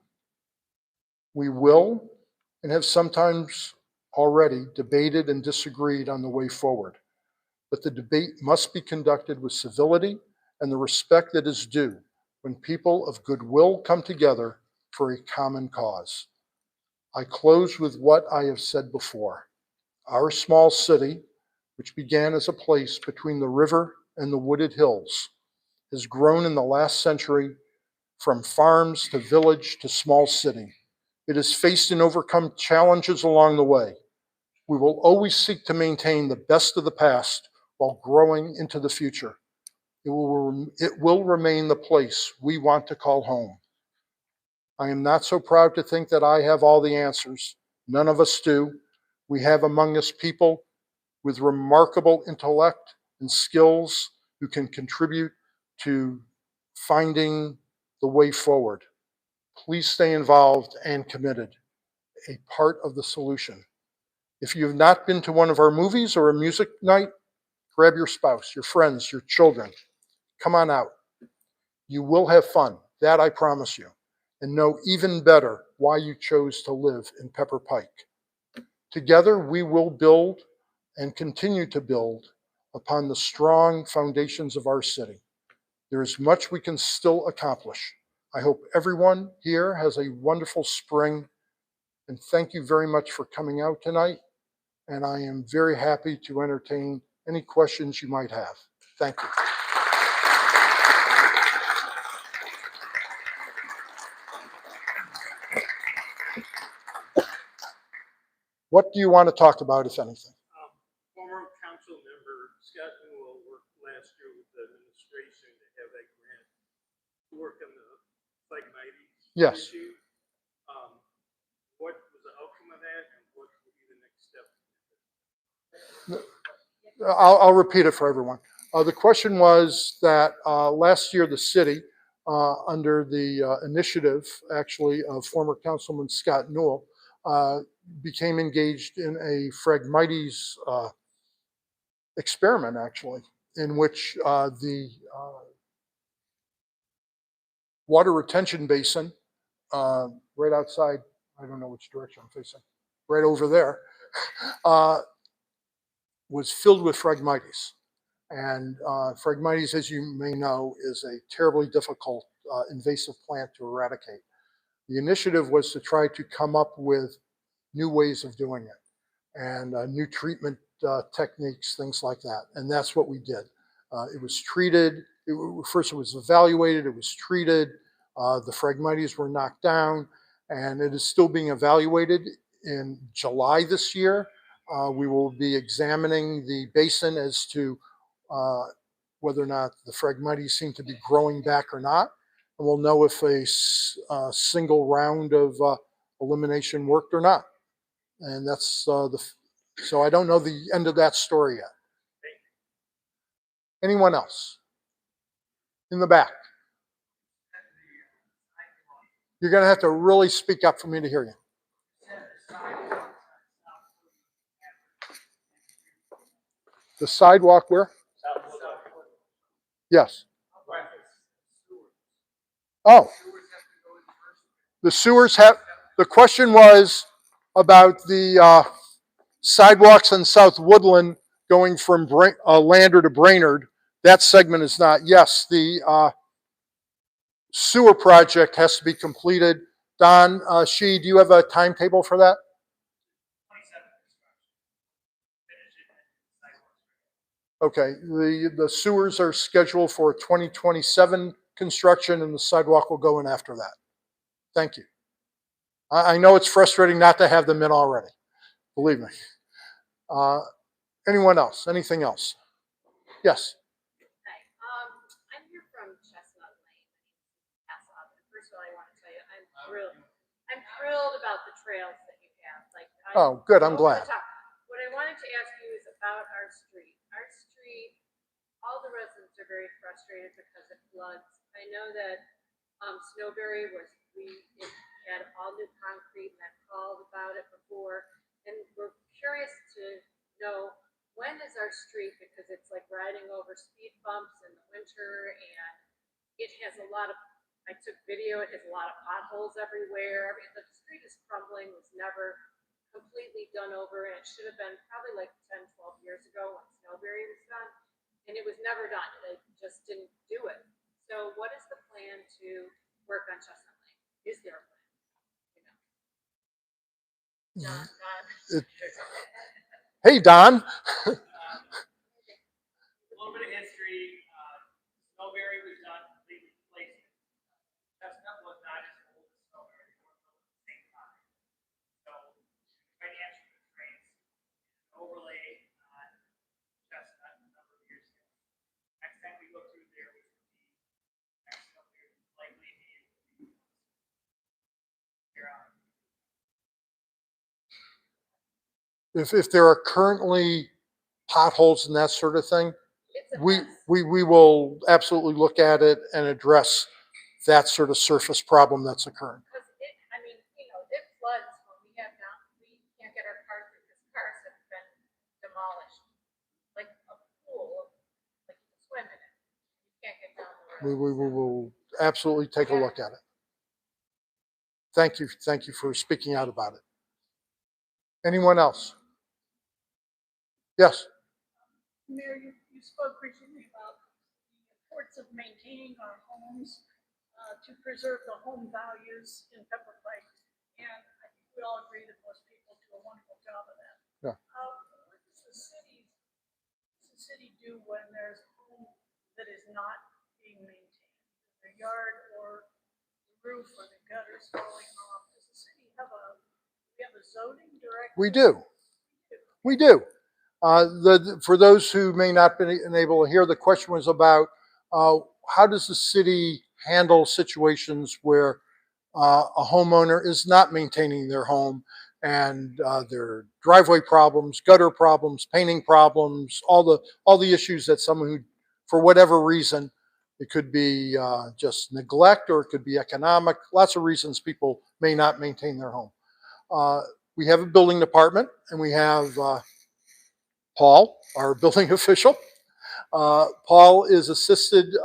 We will and have sometimes already debated and disagreed on the way forward, but the debate must be conducted with civility and the respect that is due when people of goodwill come together for a common cause. I close with what I have said before. Our small city, which began as a place between the river and the wooded hills, has grown in the last century from farms to village to small city. It has faced and overcome challenges along the way. We will always seek to maintain the best of the past while growing into the future. It will remain the place we want to call home. I am not so proud to think that I have all the answers. None of us do. We have among us people with remarkable intellect and skills who can contribute to finding the way forward. Please stay involved and committed, a part of the solution. If you have not been to one of our movies or a music night, grab your spouse, your friends, your children. Come on out. You will have fun, that I promise you, and know even better why you chose to live in Pepper Pike. Together, we will build and continue to build upon the strong foundations of our city. There is much we can still accomplish. I hope everyone here has a wonderful spring, and thank you very much for coming out tonight. And I am very happy to entertain any questions you might have. Thank you. What do you want to talk about, if anything? Former council member Scott Newell worked last year with the administration to have a grant to work on the Pike-Mighty Yes. issue. What was the outcome of that, and what will be the next step? I'll repeat it for everyone. The question was that last year the city, under the initiative actually of former Councilman Scott Newell, became engaged in a Phragmites experiment, actually, in which the water retention basin right outside, I don't know which direction I'm facing, right over there, was filled with Phragmites. And Phragmites, as you may know, is a terribly difficult invasive plant to eradicate. The initiative was to try to come up with new ways of doing it and new treatment techniques, things like that. And that's what we did. It was treated, first it was evaluated, it was treated, the Phragmites were knocked down, and it is still being evaluated. In July this year, We will be examining the basin as to whether or not the Phragmites seem to be growing back or not. And we'll know if a single round of elimination worked or not. And that's so I don't know the end of that story yet. Anyone else? In the back. You're going to have to really speak up for me to hear you. The sidewalk where? Yes. Oh. The sewers have, the question was about the sidewalks on South Woodland going from Lander to Brainerd. That segment is not. Yes, the sewer project has to be completed. Don, do you have a timetable for that? Okay, the sewers are scheduled for 2027 construction and the sidewalk will go in after that. Thank you. I know it's frustrating not to have them in already, believe me. Anyone else? Anything else? Yes. Hi, I'm here from Chestnut Lane. First of all, I want to tell you, I'm thrilled about the trails that you have. Oh, good. I'm glad. What I wanted to ask you is about our street. Our street, all the residents are very frustrated because it floods. I know that Snowberry it had all new concrete, and I've called about it before, and we're curious to know when is our street, because it's like riding over speed bumps in the winter, and it has a lot of, I took video, it has a lot of potholes everywhere. I mean, the street is crumbling, was never completely done over, and it should have been probably like 10, 12 years ago when Snowberry was done, and it was never done. They just didn't do it. So what is the plan to work on Chestnut Lane? Is there a plan? You know? Don. Hey, Don. A little bit of history. Snowberry was done completely replaced. Chestnut was not as old as Snowberry. They were built at the same time. So financial constraints, overlay on Chestnut a number of years ago. Next time we go through there, which would be next Snowberry, likely be here on. If there are currently potholes and that sort of thing, It's a we mess. will absolutely look at it and address that sort of surface problem that's occurring. Because it floods when we can't get our cars because cars have been demolished. Like a pool, like you can swim in it. You can't get down the road. We will absolutely take a look at it. Thank you for speaking out about it. Anyone else? Yes. Mayor, you spoke recently about the importance of maintaining our homes to preserve the home values in Pepper Pike. And I think we all agree that most people do a wonderful job of that. Yeah. What does the city do when there's a home that is not being maintained? The yard or the roof or the gutters falling off? Does the city have a zoning director? We do. We do. For those who may not been able to hear, the question was about how does the city handle situations where a homeowner is not maintaining their home and there are driveway problems, gutter problems, painting problems, all the issues that someone who, for whatever reason, it could be just neglect or it could be economic, lots of reasons people may not maintain their home. We have a building department and we have Paul, our building official. Paul is assisted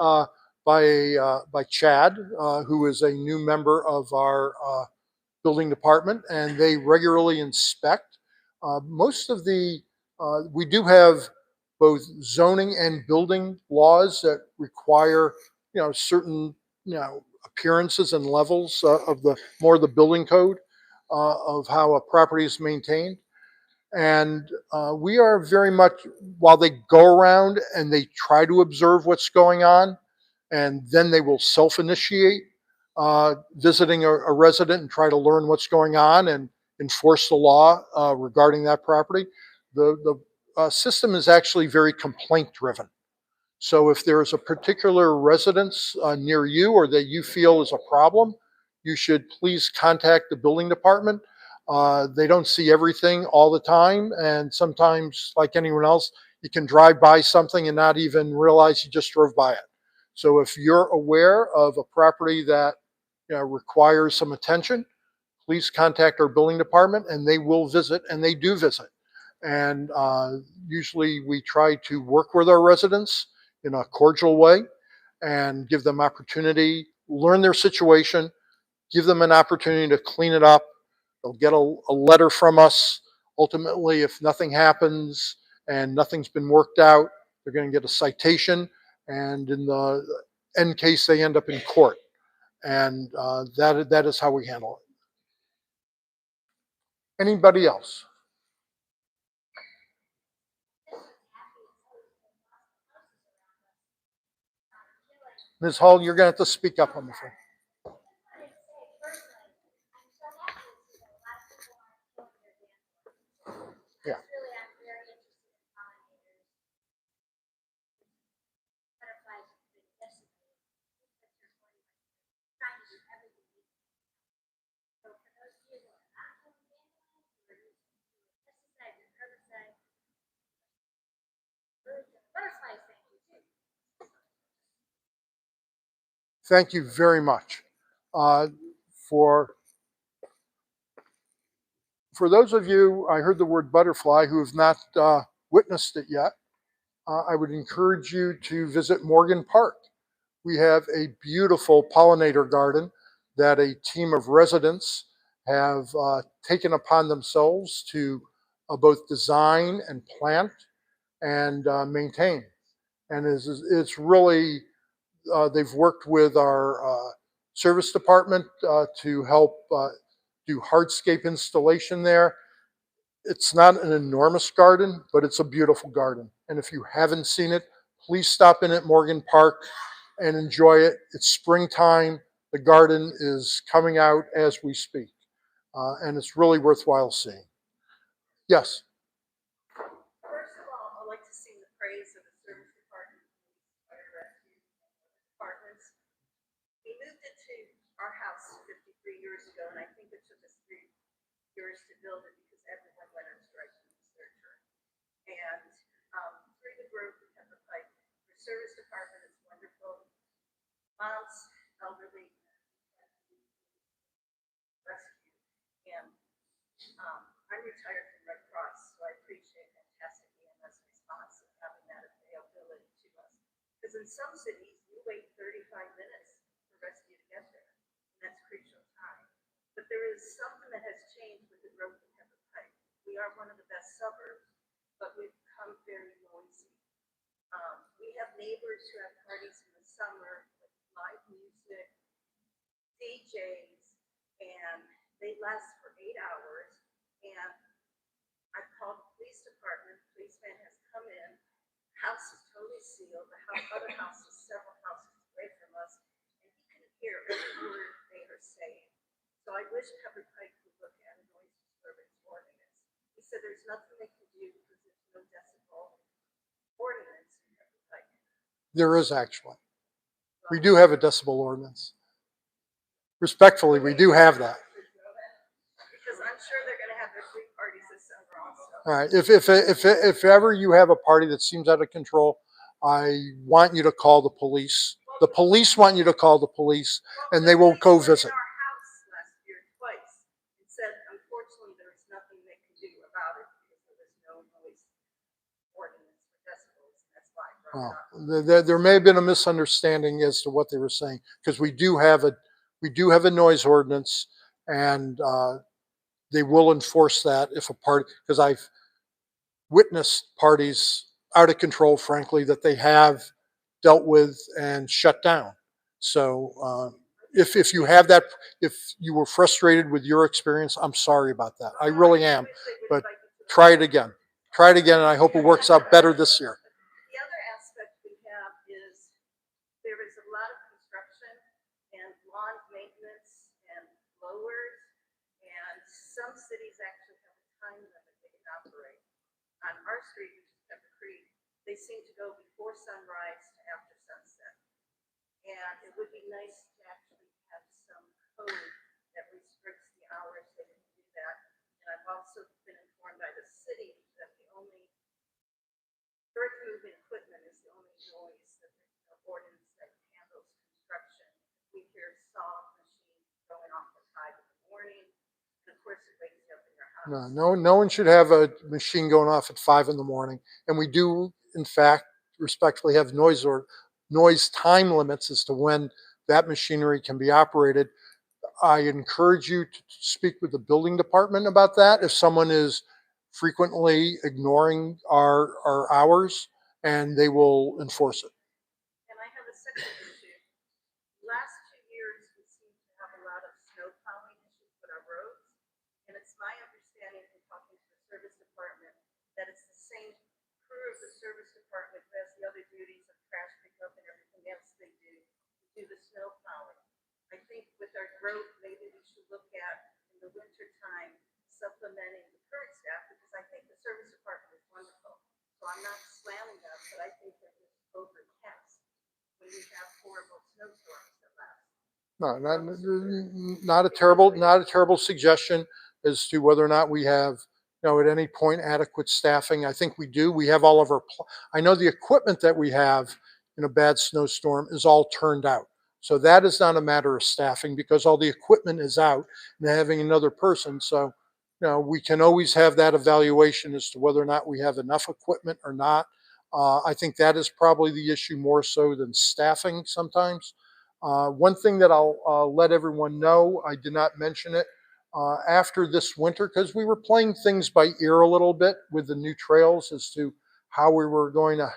by Chad, who is a new member of our building department, and they regularly inspect. We do have both zoning and building laws that require, certain, appearances and levels of the building code of how a property is maintained. And we are very much, while they go around and they try to observe what's going on, and then they will self-initiate visiting a resident and try to learn what's going on and enforce the law regarding that property. The system is actually very complaint driven. So if there is a particular residence near you or that you feel is a problem, you should please contact the building department. They don't see everything all the time, and sometimes, like anyone else, you can drive by something and not even realize you just drove by it. So if you're aware of a property that requires some attention, please contact our building department and they will visit, and they do visit. And usually we try to work with our residents in a cordial way and give them opportunity, learn their situation, give them an opportunity to clean it up. They'll get a letter from us. Ultimately, if nothing happens and nothing's been worked out, they're going to get a citation. And in the end case, they end up in court. And that is how we handle it. Anybody else? Ms. Hall, you're going to have to speak up on the phone. Yeah. Thank you very much. For those of you, I heard the word butterfly, who have not witnessed it yet, I would encourage you to visit Morgan Park. We have a beautiful pollinator garden that a team of residents have taken upon themselves to both design and plant and maintain. And it's really, they've worked with our service department to help do hardscape installation there. It's not an enormous garden, but it's a beautiful garden. And if you haven't seen it, please stop in at Morgan Park and enjoy it. It's springtime. The garden is coming out as we speak. And it's really worthwhile seeing. Yes. First of all, I'd like to sing the praise of the service department, fire rescue departments. We moved into our house 53 years ago, and I think it took us 3 years to build it because everyone went on strike when it was their turn. And through the growth of Pepper Pike, the service department is wonderful. Moms, elderly, rescue, and I'm retired from Red Cross, so I appreciate fantastic EMS response and having that availability to us. Because in some cities, you wait 35 minutes for rescue to get there, and that's crucial time. But there is something that has changed with the growth of Pepper Pike. We are one of the best suburbs, but we've become very noisy. We have neighbors who have parties in the summer with live music, DJs, and they last for 8 hours. And I've called the police department. Policeman has come in. House is totally sealed. The other house is several houses away from us, and he can hear every word they are saying. So I wish Pepper Pike would look at a noise disturbance ordinance. He said there's nothing they can do because there's no decibel ordinance in Pepper Pike. There is actually. We do have a decibel ordinance. Respectfully, we do have that. Because I'm sure they're going to have their free parties this summer also. All right. If ever you have a party that seems out of control, I want you to call the police. The police want you to call the police, and they will go visit. Our house last year twice and said, unfortunately, there is nothing they can do about it because there was no noise ordinance for decibels. That's why I brought it up. There may have been a misunderstanding as to what they were saying, because we do have a noise ordinance, and they will enforce that if a party, because I've witnessed parties out of control, frankly, that they have dealt with and shut down. So if you have that, if you were frustrated with your experience, I'm sorry about that. I really am. But try it again. Try it again, and I hope it works out better this year. The other aspect we have is there is a lot of construction and lawn maintenance and blowers, and some cities actually have a time limit they can operate on street, which is Pepper Creek, they seem to go before sunrise to after sunset. And it would be nice to actually have some code that restricts the hours they can do that. And I've also been informed by the city that the only earth moving equipment is the only noise that the ordinance that handles construction. We hear saw machines going off at 5 in the morning, and of course it wakes you up in your house. No one should have a machine going off at 5 in the morning. And we do, in fact, respectfully have noise time limits as to when that machinery can be operated. I encourage you to speak with the building department about that if someone is frequently ignoring our hours, and they will enforce it. And I have a second issue. Last 2 years, we seem to have a lot of snow plowing issues with our roads. And it's my understanding from talking to the service department that it's the same crew of the service department who has the other duties of trash pickup and everything else they do the snow plowing. I think with our growth, maybe we should look at in the winter time supplementing the current staff, because I think the service department is wonderful. So I'm not slamming them, but I think they're just overtaxed when we have horrible snowstorms that last. No, not a terrible suggestion as to whether or not we have, at any point adequate staffing. I think we do. We have all of I know the equipment that we have in a bad snowstorm is all turned out. So that is not a matter of staffing because all the equipment is out and having another person. So, we can always have that evaluation as to whether or not we have enough equipment or not. I think that is probably the issue more so than staffing sometimes. One thing that I'll let everyone know, I did not mention it, after this winter, because we were playing things by ear a little bit with the new trails as to how we were going to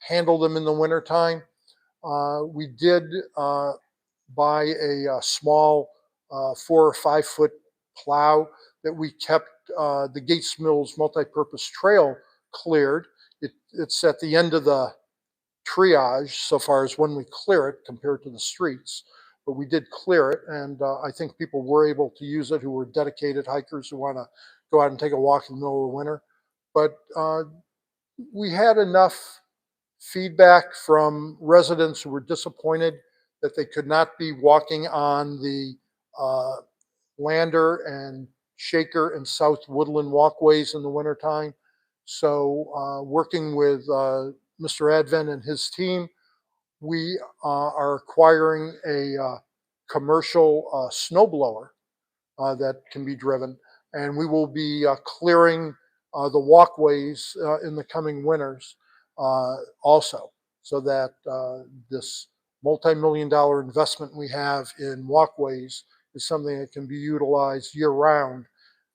handle them in the wintertime. We did buy a small 4 or 5 foot plow that we kept the Gates Mills multi-purpose trail cleared. It's at the end of the triage so far as when we clear it compared to the streets, but we did clear it, and I think people were able to use it who were dedicated hikers who want to go out and take a walk in the middle of the winter. But we had enough feedback from residents who were disappointed that they could not be walking on the Lander and Shaker and South Woodland walkways in the wintertime. So working with Mr. Advent and his team, we are acquiring a commercial snow blower that can be driven, and we will be clearing the walkways in the coming winters also, so that this multi-million-dollar investment we have in walkways is something that can be utilized year-round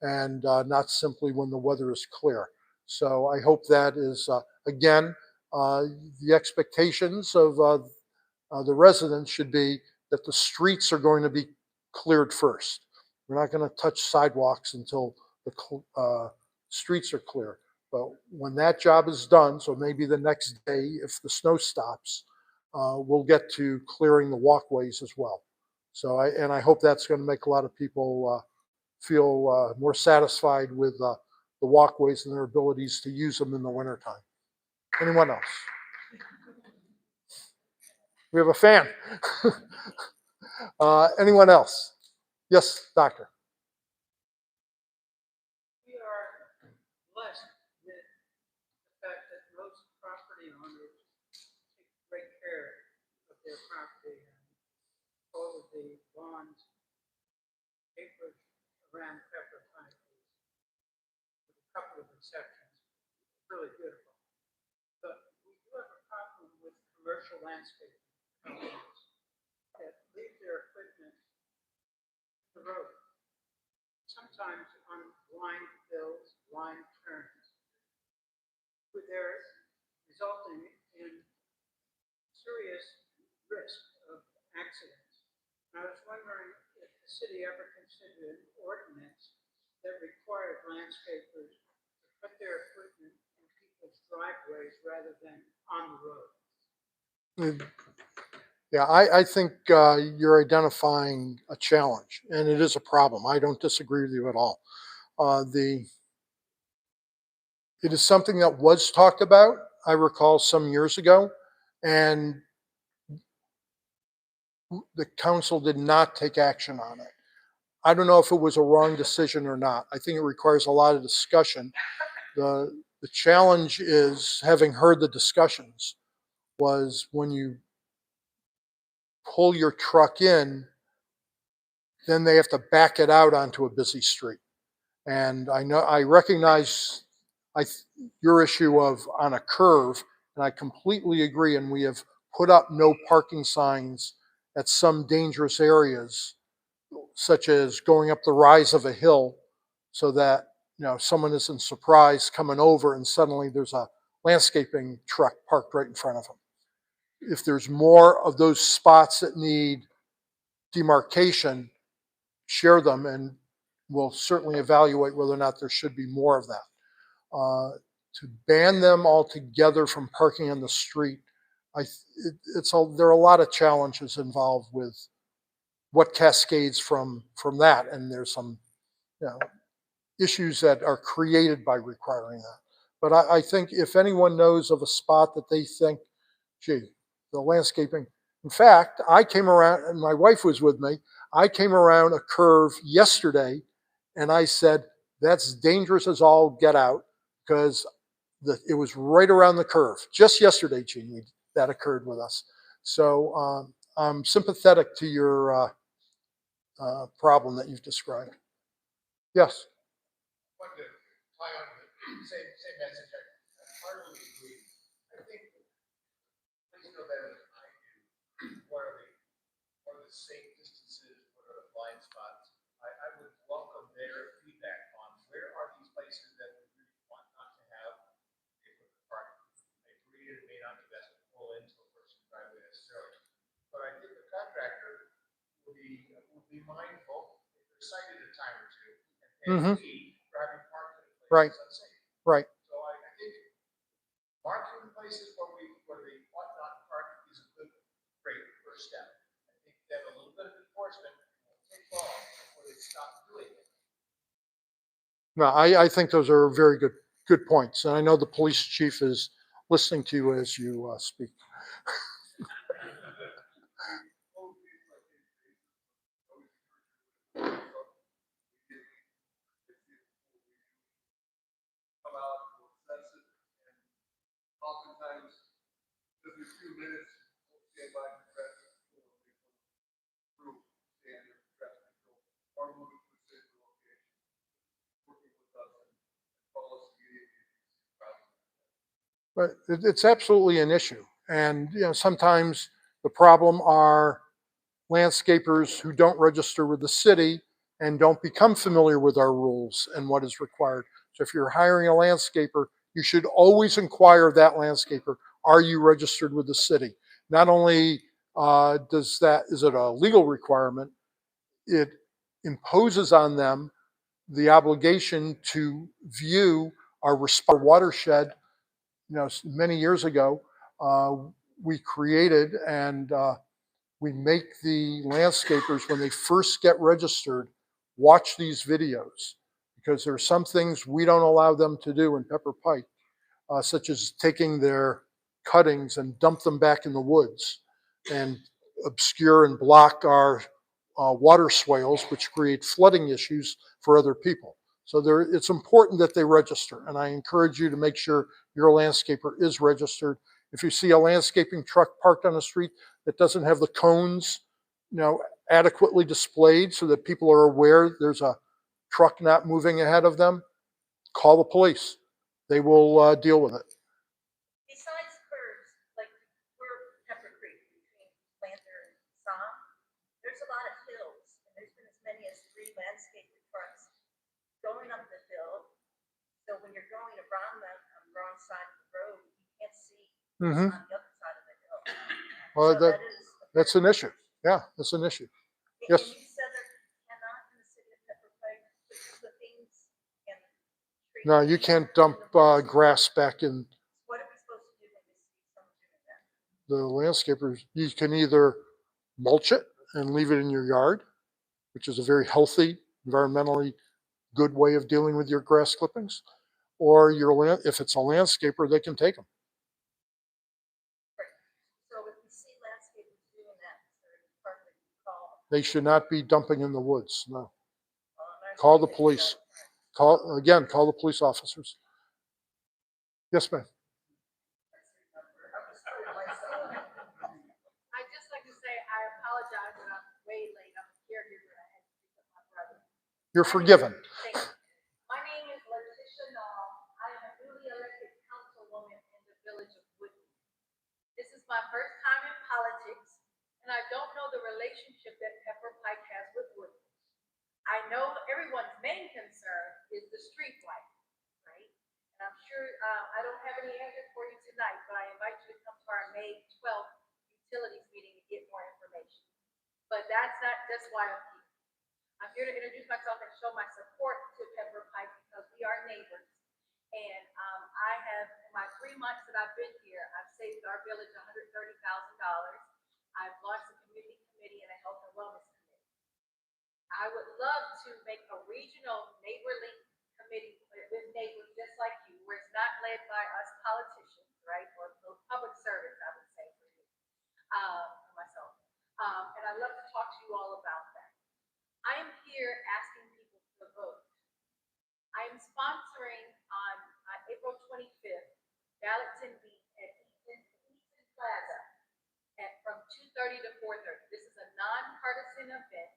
and not simply when the weather is clear. So I hope that is, again, the expectations of the residents should be that the streets are going to be cleared first. We're not going to touch sidewalks until the streets are clear. But when that job is done, so maybe the next day, if the snow stops, we'll get to clearing the walkways as well. So I hope that's going to make a lot of people feel more satisfied with the walkways and their abilities to use them in the wintertime. Anyone else? We have a fan. Anyone else? Yes, doctor. We are blessed with the fact that most property owners take great care of their property, and all of the bonds, papers around Pepper Pike, with a couple of exceptions, really beautiful. But we do have a problem with commercial landscape companies that leave their equipment at the road, sometimes on blind fills, blind turns, with their resulting in serious risk of accidents. And I was wondering if the city ever considered an ordinance that required landscapers to put their equipment in people's driveways rather than on the road. Yeah, I think you're identifying a challenge, and it is a problem. I don't disagree with you at all. It is something that was talked about, I recall, some years ago, and the council did not take action on it. I don't know if it was a wrong decision or not. I think it requires a lot of discussion. The challenge is, having heard the discussions, was when you pull your truck in, then they have to back it out onto a busy street. And I recognize your issue of on a curve, and I completely agree. And we have put up no parking signs at some dangerous areas, such as going up the rise of a hill, so that someone isn't surprised coming over and suddenly there's a landscaping truck parked right in front of them. If there's more of those spots that need demarcation, share them, and we'll certainly evaluate whether or not there should be more of that. To ban them altogether from parking on the street, there are a lot of challenges involved with what cascades from that, and there's some issues that are created by requiring that. But I think if anyone knows of a spot that they think, gee, the landscaping. In fact, I came around, and my wife was with me. I came around a curve yesterday, and I said, that's dangerous as all get out, because it was right around the curve. Just yesterday, Gene, that occurred with us. So I'm sympathetic to your problem that you've described. Yes. Want to tie on the same message. I heartily agree. I think, please know better than I do, what are the safe distances, what are the blind spots. I would welcome their feedback on where are these places that we really want not to have a park. I agree, it may not be best to pull into a person's driveway necessarily, but I think the contractor will be mindful if they're cited a time or two, and driving park in places Right. unsafe. Right. So I think marking places where they ought not park is a great first step. I think that a little bit of enforcement won't take long before they stop doing it. No, I think those are very good points, and I know the police chief is listening to you as you speak. Come out, we'll assess it, and oftentimes, every few minutes, we'll stand by the traffic control, group, stand in traffic control, or moving to a safer location, working with us, and call us immediately. But it's absolutely an issue, and sometimes the problem are landscapers who don't register with the city and don't become familiar with our rules and what is required. So if you're hiring a landscaper, you should always inquire of that landscaper, are you registered with the city? Not only is it a legal requirement, it imposes on them the obligation to view our watershed. Many years ago, we created and we make the landscapers, when they first get registered, watch these videos, because there are some things we don't allow them to do in Pepper Pike, such as taking their cuttings and dump them back in the woods and obscure and block our water swales, which create flooding issues for other people. So it's important that they register, and I encourage you to make sure your landscaper is registered. If you see a landscaping truck parked on the street that doesn't have the cones, adequately displayed so that people are aware there's a truck not moving ahead of them, call the police. They will deal with it. Besides curves, like we're Pepper Creek between Planter and Som, there's a lot of hills, and there's been as many as 3 landscaping trucks going up the hill. So when you're going around them on the wrong side of the road, you can't see what's on the other side of the hill. Well, So that's an issue. Yeah, that's an issue. Yes. And you said there cannot in the city of Pepper Pike put clippings and trees. No, you can't dump grass back in. What are we supposed to do when we see someone doing that? The landscapers, you can either mulch it and leave it in your yard, which is a very healthy, environmentally good way of dealing with your grass clippings, or if it's a landscaper, they can take them. So if you see landscapers doing that, Mr. Department, you call. They should not be dumping in the woods, no. There's Call the something police. that- Call the police officers. Yes, ma'am. I'd just like to say, I apologize that I'm way late. I'm a caregiver. I had to pick up my brother. You're forgiven. Thank you. My name is Letitia Nall. I am a newly elected councilwoman in the village of Woodland. This is my first time in politics, and I don't know the relationship that Pepper Pike has with Woodland. I know everyone's main concern is the street light, right? And I'm sure, I don't have any answers for you tonight, but I invite you to come to our May 12th utilities meeting to get more information. But that's not just why I'm here. I'm here to introduce myself and show my support to Pepper Pike because we are neighbors. And I have, in my 3 months that I've been here, I've saved our village $130,000. I've launched a community committee and a health and wellness committee. I would love to make a regional neighborly committee with neighbors just like you, where it's not led by us politicians, right? Or public servants, I would say for you, for myself. And I'd love to talk to you all about that. I am here asking people to vote. I am sponsoring on April 25th, Gallatin Beach at Easton Plaza from 2:30 to 4:30. This is a nonpartisan event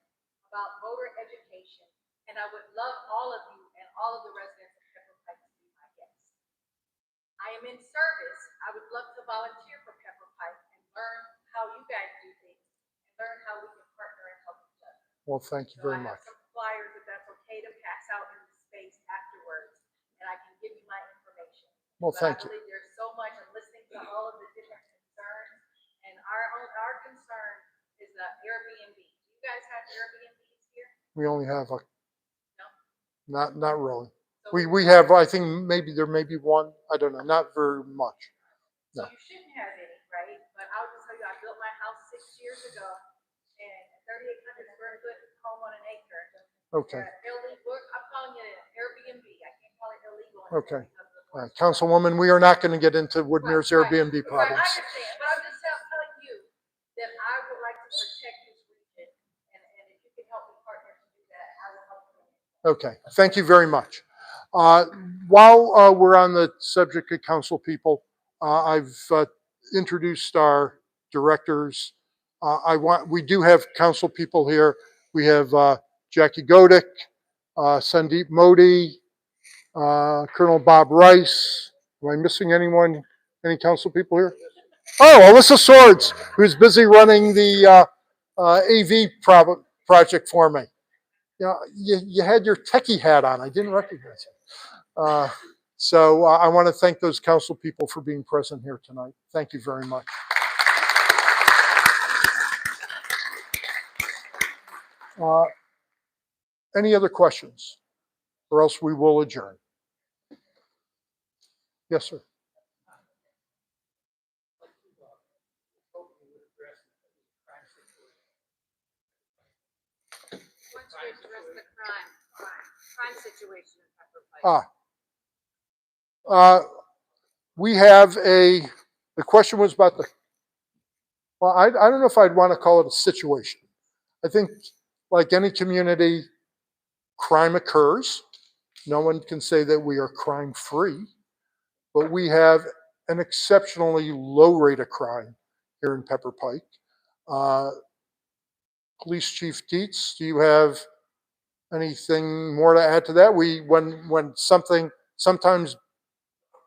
about voter education, and I would love all of you and all of the residents of Pepper Pike to be my guests. I am in service. I would love to volunteer for Pepper Pike and learn how you guys do things and learn how we can partner and help each other. Well, thank you very I much. have some flyers if that's okay to pass out in the space afterwards, and I can give you my information. Well, But thank I you. believe there's so much. I'm listening to all of the different concerns, and our concern is Airbnb. Do you guys have Airbnbs here? We only have No. not really. So We have, I think maybe there may be one. I don't know, not very much. So No. you shouldn't have any, right? But I'll just tell you, I built my house 6 years ago, and 3,800 square foot home on an acre. Okay. Illegal. I'm calling it an Airbnb. I can't call it illegal. Okay. Because of the All right, laws. Councilwoman, we are not going to get into Woodmere's Right, Airbnb right. problems. Right, I understand, but I'm just telling you that I would like to protect this region, and if you can help me partner to do that, I will help you. Okay, thank you very much. While we're on the subject of council people, I've introduced our directors. We do have council people here. We have Jackie Godick, Sandeep Modi, Colonel Bob Rice. Am I missing anyone? Any council people here? Oh, Alyssa Swords, who's busy running the AV project for me. Yeah, you had your techie hat on. I didn't recognize it. So I want to thank those council people for being present here tonight. Thank you very much. Any other questions? Or else we will adjourn. Yes, sir. Once we address the crime situation in Pepper Pike. We have the question was about well, I don't know if I'd want to call it a situation. I think like any community, crime occurs. No one can say that we are crime free, but we have an exceptionally low rate of crime here in Pepper Pike. Police Chief Dietz, do you have anything more to add to that? When sometimes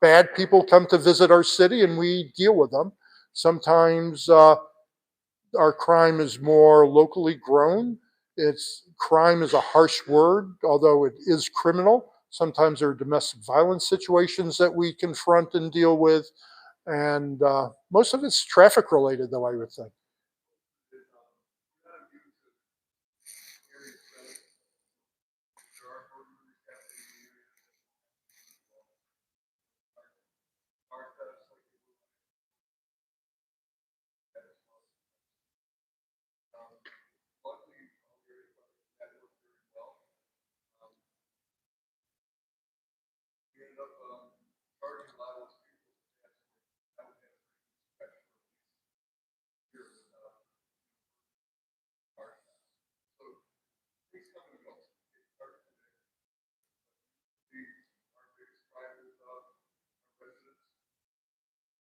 bad people come to visit our city and we deal with them. Sometimes our crime is more locally grown. Crime is a harsh word, although it is criminal. Sometimes there are domestic violence situations that we confront and deal with. And most of it's traffic related, though, I would think. charging liable people. I would have special here without charging. So please come and go. It starts today. Our biggest crime is our residents.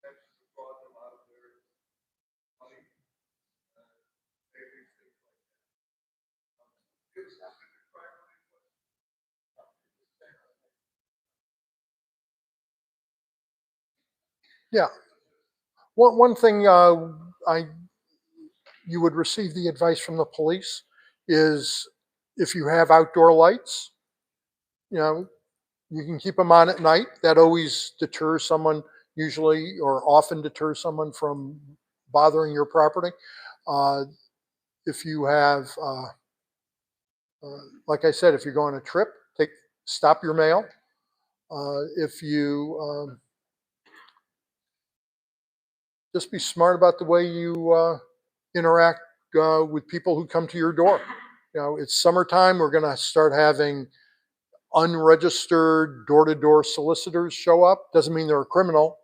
That's to fraud them out of their money, savings, things like that. It's not a good crime rate, but it's fair. Yeah. One thing you would receive the advice from the police is if you have outdoor lights, you know, you can keep them on at night. That always deters someone, usually or often deters someone from bothering your property. If you have, like I said, if you're going on a trip, stop your mail. If you just be smart about the way you interact with people who come to your door. You know, it's summertime. We're going to start having unregistered door-to-door solicitors show up. Doesn't mean they're a criminal,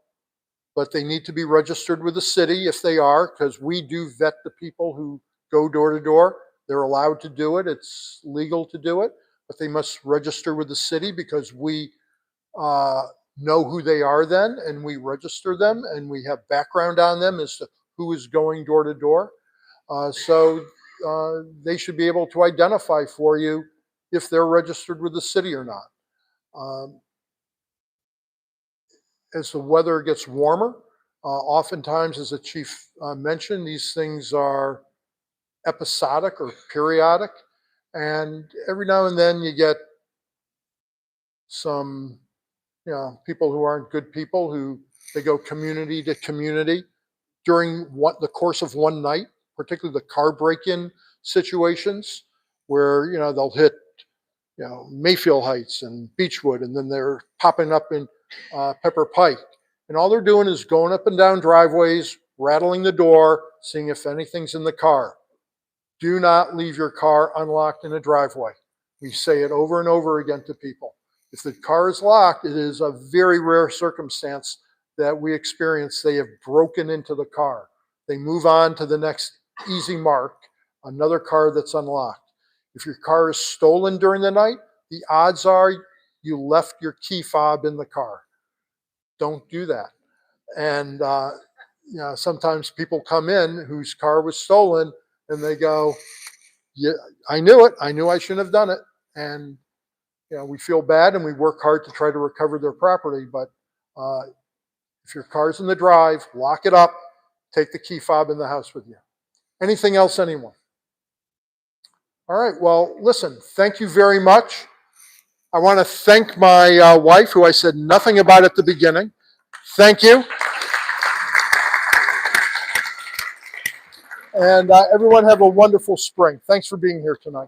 but they need to be registered with the city if they are, because we do vet the people who go door-to-door. They're allowed to do it. It's legal to do it, but they must register with the city because we know who they are then, and we register them, and we have background on them as to who is going door-to-door. So they should be able to identify for you if they're registered with the city or not. As the weather gets warmer, oftentimes, as the chief mentioned, these things are episodic or periodic. And every now and then you get some, people who aren't good people who they go community to community during the course of one night, particularly the car break-in situations where, they'll hit, Mayfield Heights and Beechwood, and then they're popping up in Pepper Pike. And all they're doing is going up and down driveways, rattling the door, seeing if anything's in the car. Do not leave your car unlocked in a driveway. We say it over and over again to people. If the car is locked, it is a very rare circumstance that we experience they have broken into the car. They move on to the next easy mark, another car that's unlocked. If your car is stolen during the night, the odds are you left your key fob in the car. Don't do that. And sometimes people come in whose car was stolen and they go, yeah, I knew it. I knew I shouldn't have done it. And we feel bad and we work hard to try to recover their property. But if your car's in the drive, lock it up, take the key fob in the house with you. Anything else, anyone? All right, well, listen, thank you very much. I want to thank my wife, who I said nothing about at the beginning. Thank you. And everyone have a wonderful spring. Thanks for being here tonight.